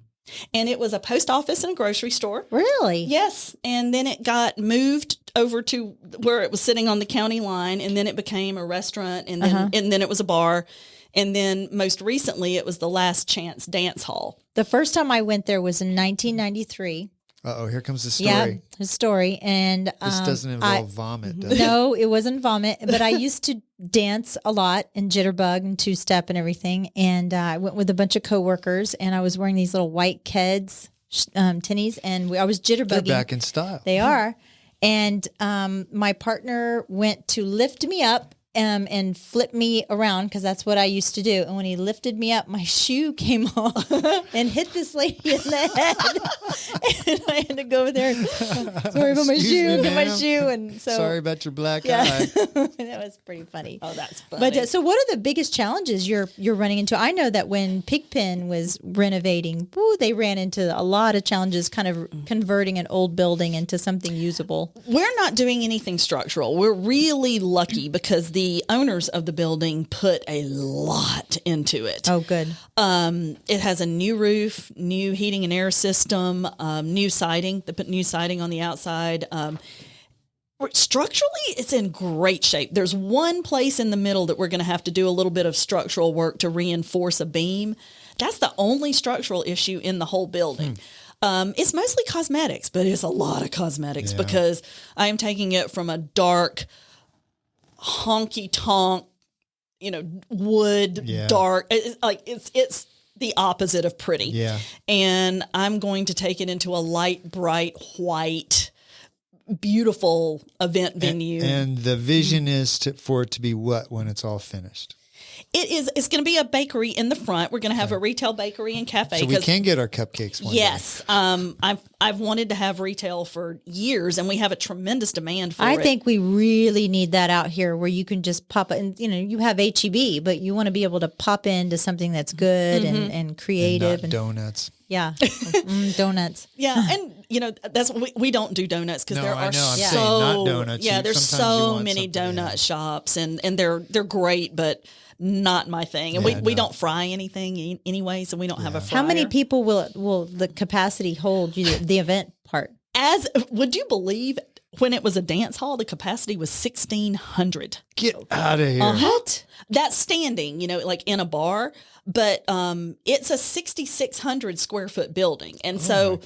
And it was a post office and a grocery store. Really? Yes. And then it got moved over to where it was sitting on the county line. And then it became a restaurant. And then it was a bar. And then most recently, it was the Last Chance Dance Hall. The first time I went there was in 1993. Uh-oh, here comes the story. Yeah, the story. And This doesn't involve vomit, does it? No, it wasn't vomit, but I used to dance a lot and jitterbug and two-step and everything. And I went with a bunch of coworkers, and I was wearing these little white Keds tinnies, and I was jitterbugging. They're back in style. They are. And my partner went to lift me up and flip me around because that's what I used to do. And when he lifted me up, my shoe came off and hit this lady in the head. And I had to go over there. And, sorry about my Excuse shoe. me, Get my ma'am. shoe. And so Sorry about your black yeah, eye. that was pretty funny. Oh, that's funny. But so, what are the biggest challenges you're running into? I know that when Pigpen was renovating, they ran into a lot of challenges, kind of converting an old building into something usable. We're not doing anything structural. We're really lucky because the owners of the building put a lot into it. Oh, good. It has a new roof, new heating and air system, new siding. They put new siding on the outside. Structurally, it's in great shape. There's one place in the middle that we're going to have to do a little bit of structural work to reinforce a beam. That's the only structural issue in the whole building. It's mostly cosmetics, but it's a lot of cosmetics because I am taking it from a dark, honky tonk, wood, dark. It's the opposite of pretty. Yeah. And I'm going to take it into a light, bright, white, beautiful event venue. And the vision is for it to be what when it's all finished? It's going to be a bakery in the front. We're going to have a retail bakery and cafe. So we can get our cupcakes one Yes. I've wanted to have retail for years, and we have a tremendous demand for it. I think we really need that out here where you can just pop in, you have HEB, but you want to be able to pop into something that's good and creative. And not donuts. Yeah. Donuts. Yeah. And, that's we don't do donuts because No, there I are know. I'm so, saying not donuts. there's Sometimes you so want many something, donut shops and they're great, but not my thing. And we don't fry anything anyway, so we don't have a fryer. How many people will the capacity hold the event part? Would you believe when it was a dance hall, the capacity was 1,600. Get out of here. What? That's standing, like in a bar, but it's a 6,600 square foot building. And so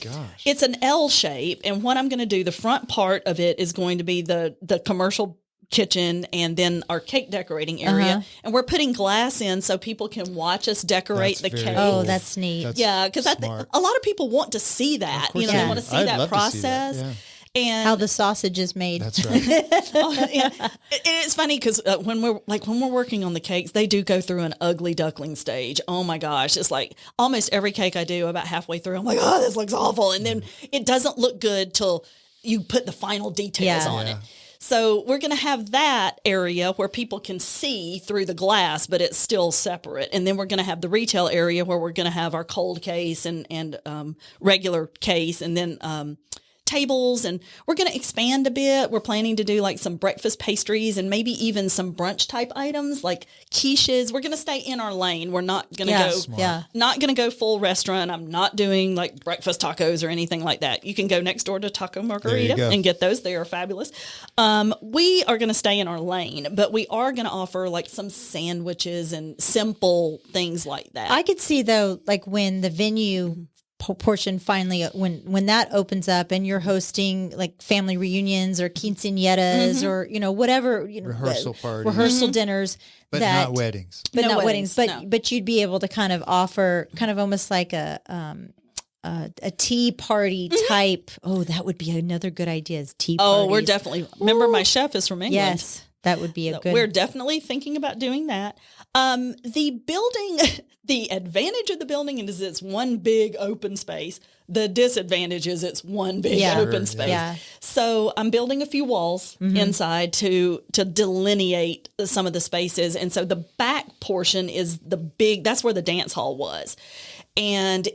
it's an L shape. And what I'm going to do, the front part of it is going to be the commercial kitchen and then our cake decorating area. And we're putting glass in so people can watch us decorate the cake. Oh, that's neat. Because I think a lot of people want to see that. They want to see that process. And how the sausage is made. That's right. It's funny because when we're working on the cakes, they do go through an ugly duckling stage. Oh my gosh, it's like almost every cake I do, about halfway through, I'm like, oh, this looks awful, and then it doesn't look good till you put the final details on it. So we're going to have that area where people can see through the glass, but it's still separate. And then we're going to have the retail area where we're going to have our cold case and regular case, and then tables, and we're going to expand a bit. We're planning to do like some breakfast pastries and maybe even some brunch type items like quiches. We're going to stay in our lane. We're not going to not going to go full restaurant. I'm not doing like breakfast tacos or anything like that. You can go next door to Taco Margarita and get those. They are fabulous. We are going to stay in our lane, but we are going to offer like some sandwiches and simple things like that. I could see though, like when the venue portion finally, when that opens up and you're hosting like family reunions or quinceañeras or whatever, rehearsal parties, rehearsal dinners, but not weddings, but you'd be able to kind of offer kind of almost like a tea party type. Oh, that would be another good idea. Is tea parties. Oh, we're definitely. Remember, my chef is from England. Yes. That would be a So good. we're definitely thinking about doing that. The building, the advantage of the building is it's one big open space. The disadvantage is it's one big open space. Yeah. So I'm building a few walls inside to delineate some of the spaces. And so the back portion is that's where the dance hall was. And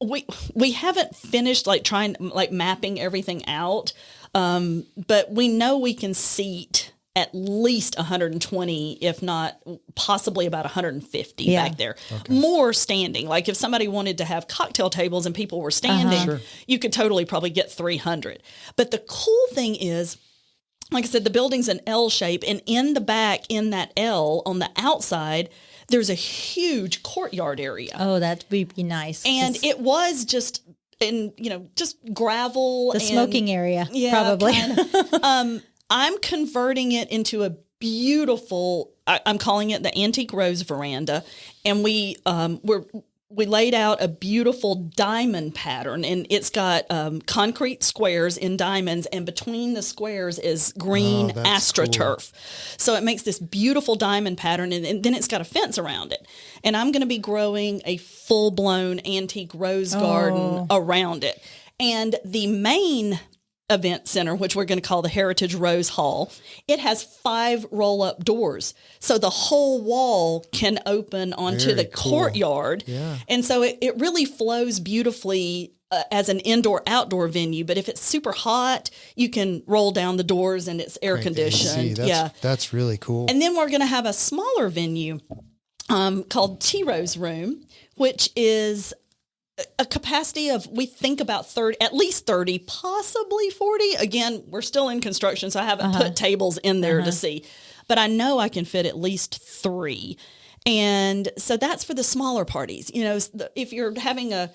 we haven't finished mapping everything out. But we know we can seat at least 120, if not possibly about 150 back there. Okay. More standing. Like if somebody wanted to have cocktail tables and people were standing, you could totally probably get 300. But the cool thing is, like I said, the building's an L shape, and in the back, in that L on the outside, there's a huge courtyard area. Oh, that would be nice. And it was just gravel. The smoking area, probably. I'm converting it into a beautiful, I'm calling it the Antique Rose Veranda. And we laid out a beautiful diamond pattern, and it's got concrete squares in diamonds, and between the squares is green AstroTurf. Cool. So it makes this beautiful diamond pattern, and then it's got a fence around it. And I'm going to be growing a full-blown antique rose garden around it. And the main event center, which we're going to call the Heritage Rose Hall, it has 5 roll-up doors. So the whole wall can open onto the courtyard. Yeah. And so it really flows beautifully as an indoor-outdoor venue. But if it's super hot, you can roll down the doors and it's air-conditioned. That's really cool. And then we're going to have a smaller venue called Tea Rose Room, which is a capacity of, we think about 30, at least 30, possibly 40. Again, we're still in construction, so I haven't put tables in there to see. But I know I can fit at least 3. And so that's for the smaller parties. You know, if you're having a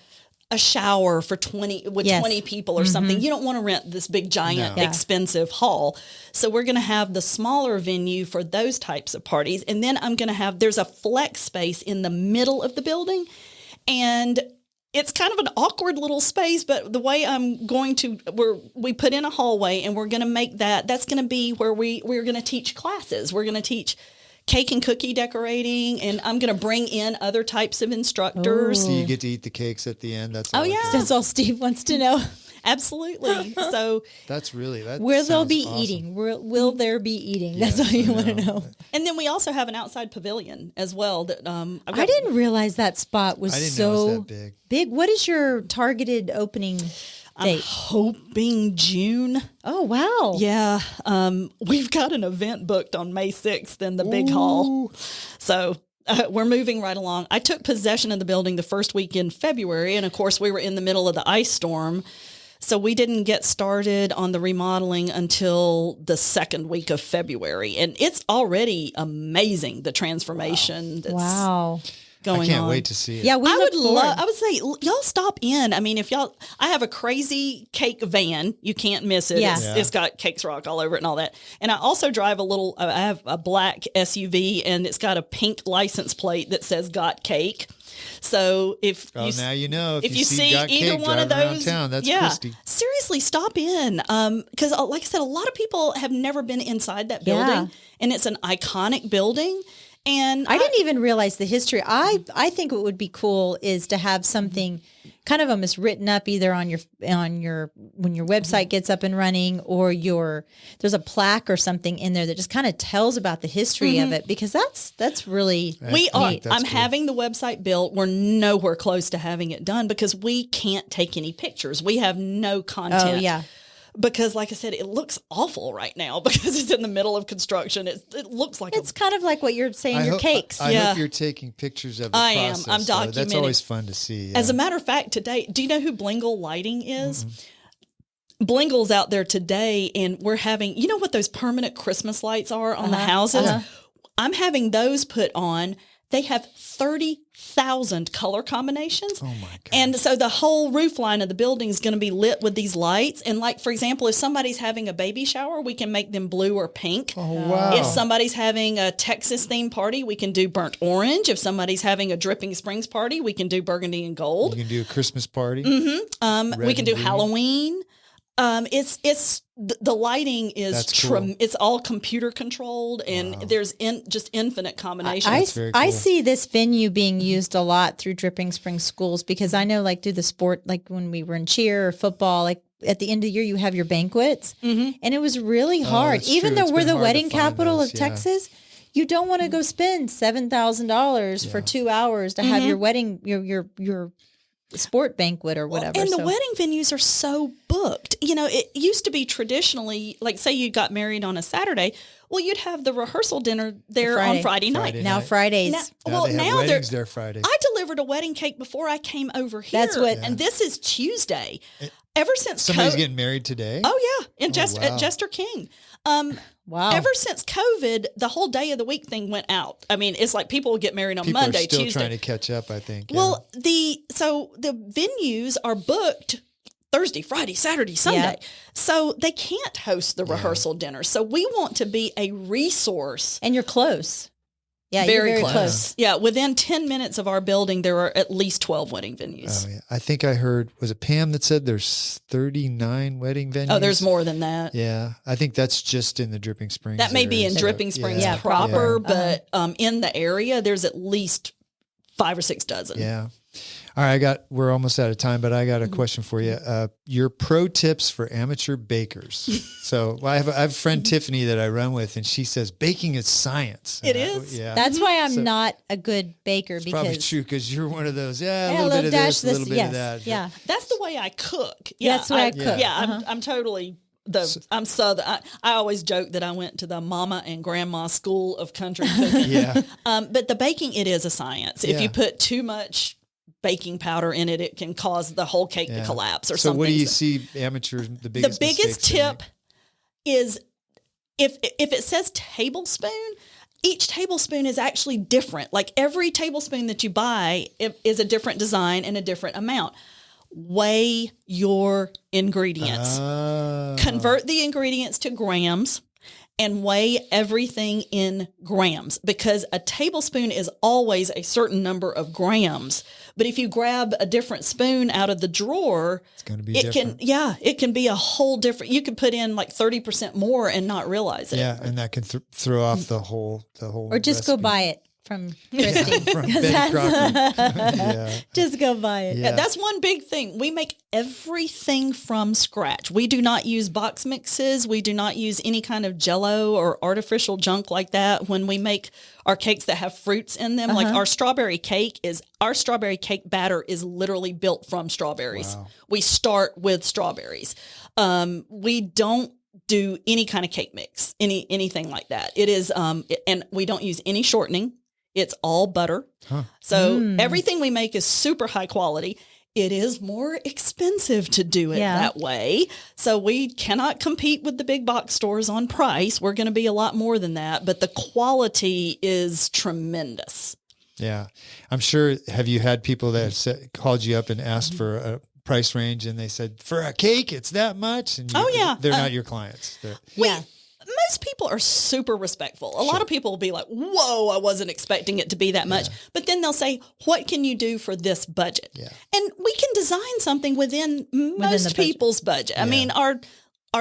shower for 20 people or something, you don't want to rent this big, giant, expensive hall. So we're going to have the smaller venue for those types of parties. And then I'm going to have, there's a flex space in the middle of the building. And it's kind of an awkward little space, but the way I'm going to, we put in a hallway, and we're going to make that's going to be where we're going to teach classes. We're going to teach cake and cookie decorating, and I'm going to bring in other types of instructors. So you get to eat the cakes at the end. That's That's all Steve wants to know. Absolutely. So that's really where they'll be awesome. eating. Will there be eating? That's all you want to know. And then we also have an outside pavilion as well. That I didn't realize that spot was so that big. What is your targeted opening date? I'm hoping June. Oh, wow. Yeah. We've got an event booked on May 6th in the big hall. So we're moving right along. I took possession of the building the first week in February, and of course we were in the middle of the ice storm. So we didn't get started on the remodeling until the second week of February. And it's already amazing, the transformation that's going on. I can't wait to see it. Yeah, I would say, y'all stop in. I mean, I have a crazy cake van. You can't miss it. Yeah. It's got Cakes Rock all over it and all that. And I also drive I have a black SUV, and it's got a pink license plate that says Got Cake. So now you know, if you see Got either Cake one of those, town, that's Christy. Seriously, stop in. Because like I said, a lot of people have never been inside that building, and it's an iconic building. And I didn't even realize the history. I think what would be cool is to have something kind of almost written up either on your when your website gets up and running, or there's a plaque or something in there that just kind of tells about the history of it, because that's really neat. I'm having the website built. We're nowhere close to having it done because we can't take any pictures. We have no content. Oh, yeah. Because, like I said, it looks awful right now because it's in the middle of construction. It looks like it's kind of like what you're saying. Your cakes. I hope you're taking pictures of the process. I'm documenting. That's always fun to see. Yeah. As a matter of fact, today, do you know who Blingle Lighting is? Mm-hmm. Blingle's out there today, and we're having, you know what those permanent Christmas lights are on the houses? I'm having those put on. They have 30,000 color combinations. Oh, my God. And so the whole roof line of the building is going to be lit with these lights. And like, for example, if somebody's having a baby shower, we can make them blue or pink. Oh, wow. If somebody's having a Texas themed party, we can do burnt orange. If somebody's having a Dripping Springs party, we can do burgundy and gold. You can do a Christmas party. We can do Halloween. It's the lighting is cool. It's all computer controlled, and there's just infinite combinations. I see this venue being used a lot through Dripping Springs schools, because I know, like, through the sport, like when we were in cheer or football, like at the end of the year you have your banquets, and it was really hard. Even though we're the wedding capital of Texas, you don't want to go spend $7,000 for 2 hours to have your wedding, your sport banquet or whatever. And the wedding venues are so booked. You know, it used to be traditionally, like, say you got married on a Saturday, well, you'd have the rehearsal dinner there on Friday night. Now Fridays. Now weddings there Friday. I delivered a wedding cake before I came over here. And this is Tuesday. Ever since somebody's getting married today. Oh yeah, at Jester King. Wow. Ever since COVID, the whole day of the week thing went out. I mean, it's like people will get married on Monday, Tuesday. Tuesday. Trying to catch up, I think. Well, the venues are booked Thursday, Friday, Saturday, Sunday. So they can't host the rehearsal dinner. So we want to be a resource. And you're close. Yeah, very, you're very close. Yeah, within 10 minutes of our building, there are at least 12 wedding venues. Oh, yeah. I think I heard, was it Pam that said there's 39 wedding venues? Oh, there's more than that. Yeah, I think that's just in the Dripping Springs. That may be in Dripping Springs proper, but in the area, there's at least 5 or 6 dozen. Yeah. All right, we're almost out of time, but I got a question for you. Your pro tips for amateur bakers. So I have a friend, Tiffany, that I run with, and she says baking is science. It is. Yeah. That's why I'm not a good baker. It's because probably true, because you're one of those, a little bit of this, a little bit of that. Yeah. That's the way I cook. Yeah, that's the way I cook. Yeah, I'm totally... I'm Southern. I always joke that I went to the Mama and Grandma School of Country Cooking. But the baking, it is a science. If you put too much baking powder in it, it can cause the whole cake to collapse or something. So what do you see amateurs, the biggest tip is if it says tablespoon, each tablespoon is actually different. Like every tablespoon that you buy is a different design and a different amount. Weigh your ingredients. Convert the ingredients to grams and weigh everything in grams, because a tablespoon is always a certain number of grams. But if you grab a different spoon out of the drawer, it's going to be different. It can be a whole different. You could put in like 30% more and not realize it. Yeah, and that can throw off the whole. Or just recipe. go buy it from Christy. From Betty Crocker. Just go buy it. Yeah, that's one big thing. We make everything from scratch. We do not use box mixes. We do not use any kind of Jell-O or artificial junk like that when we make our cakes that have fruits in them. Like our strawberry cake batter is literally built from strawberries. Wow. We start with strawberries. We don't do any kind of cake mix, anything like that. It is, and we don't use any shortening. It's all butter. So everything we make is super high quality. It is more expensive to do it that way. So we cannot compete with the big box stores on price. We're going to be a lot more than that, but the quality is tremendous. Yeah. I'm sure, have you had people that have called you up and asked for a price range and they said, for a cake, it's that much? And they're not your clients. Most people are super respectful. A lot of people will be like, whoa, I wasn't expecting it to be that much. But then they'll say, what can you do for this budget? Yeah. And we can design something within most people's budget. I mean, our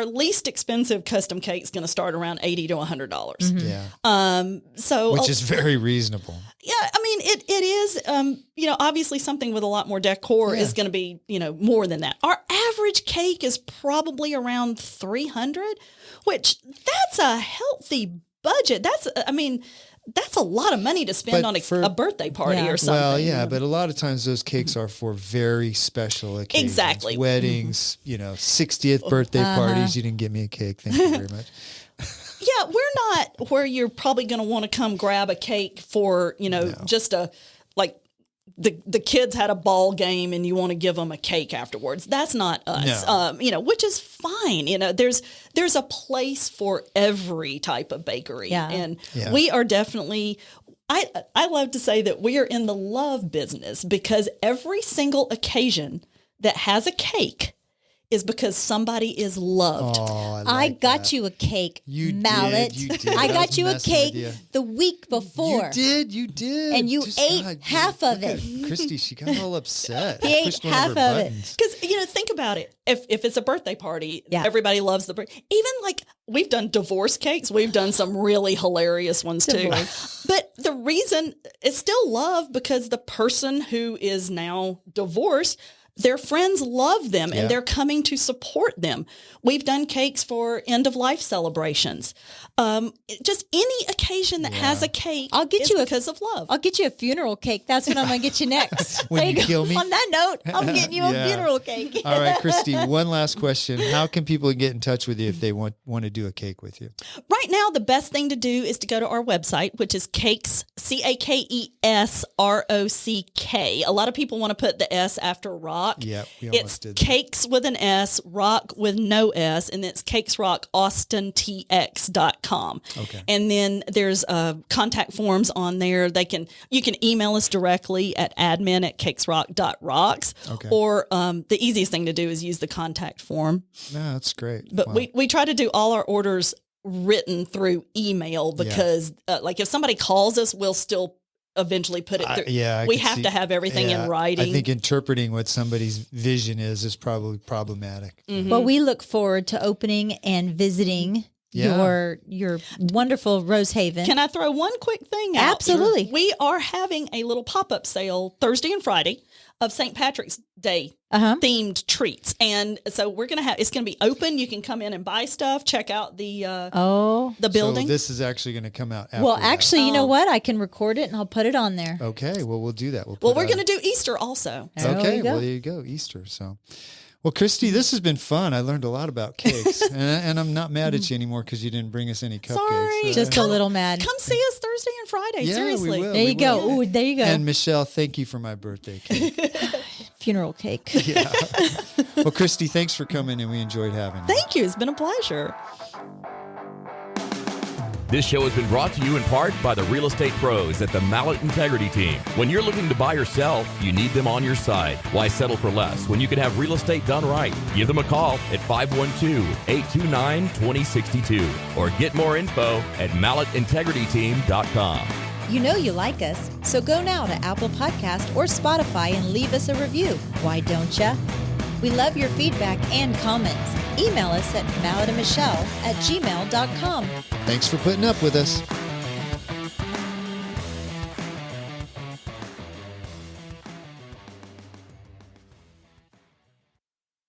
least expensive custom cake is going to start around $80 to $100. Yeah. Which is very reasonable. Yeah. I mean, it is, obviously something with a lot more decor is going to be, more than that. Our average cake is probably around $300, which that's a healthy budget. That's a lot of money to spend on a birthday party or something. Well, yeah, but a lot of times those cakes are for very special occasions. Exactly. Weddings, 60th birthday parties. You didn't give me a cake. Thank you very much. Yeah, we're not where you're probably going to want to come grab a cake for, just the kids had a ball game and you want to give them a cake afterwards. That's not us, which is fine. There's a place for every type of bakery. And we are definitely, I love to say that we are in the love business, because every single occasion that has a cake is because somebody is loved. Oh, I got you a cake, You Mallet. did, you did. I I got was you a messing with cake you. the week before. You did. And you ate half of look at it. Christy, she got all upset. He ate Pushed one half her of it. buttons. Because, think about it. If it's a birthday party, Yeah. everybody loves the birthday. Even like we've done divorce cakes. We've done some really hilarious ones too. But the reason it's still love because the person who is now divorced, their friends love them and they're coming to support them. We've done cakes for end of life celebrations. Just any occasion that has a cake, I'll get is you because of love. I'll get you a funeral cake. That's what I'm going to get you next. When There you go. kill me? On that note, I'm getting you a Yeah. funeral cake. All right, Christy, one last question. How can people get in touch with you if they want to do a cake with you? Right now, the best thing to do is to go to our website, which is Cakes, CAKESROCK. A lot of people want to put the S after rock. Yeah, we It's almost did that. Cakes with an S, rock with no S, and it's CakesRockAustinTX.com. Okay. And then there's contact forms on there. You can email us directly at admin@cakesrock.rocks. Okay. Or the easiest thing to do is use the contact form. No, that's great. But Wow. we try to do all our orders written through email because like if somebody calls us, we'll still eventually put it through. I we could have see- to have everything in writing. I think interpreting what somebody's vision is probably problematic. Mm-hmm. Well, we look forward to opening and visiting Yeah. your wonderful Rose Haven. Can I throw one quick thing out? Absolutely. We are having a little pop-up sale Thursday and Friday of St. Patrick's Day themed treats. And so it's going to be open. You can come in and buy stuff, check out the building. So this is actually going to come out after Well, that. actually, you know what? I can record it and I'll put it on there. Okay, well, we'll do that. well, put we're out- going to do Easter also. There Okay, we go. well, there you go, Easter. So, well, Christy, this has been fun. I learned a lot about cakes, and I'm not mad at you anymore because you didn't bring us any cupcakes. Sorry. Just a little mad. Come see us Thursday and Friday. Yeah, Seriously. we will. There you we go. will. Ooh, there you go. And Michelle, thank you for my birthday cake. Funeral cake. Well, Christy, thanks for coming, and we enjoyed having you. Thank you. It's been a pleasure. This show has been brought to you in part by the real estate pros at the Mallett Integrity Team. When you're looking to buy or sell, you need them on your side. Why settle for less when you can have real estate done right? Give them a call at 512-829-2062 or get more info at mallettintegrityteam.com. You know you like us, so go now to Apple Podcast or Spotify and leave us a review. Why don't ya? We love your feedback and comments. Email us at mallettandmichelle@gmail.com. Thanks for putting up with us.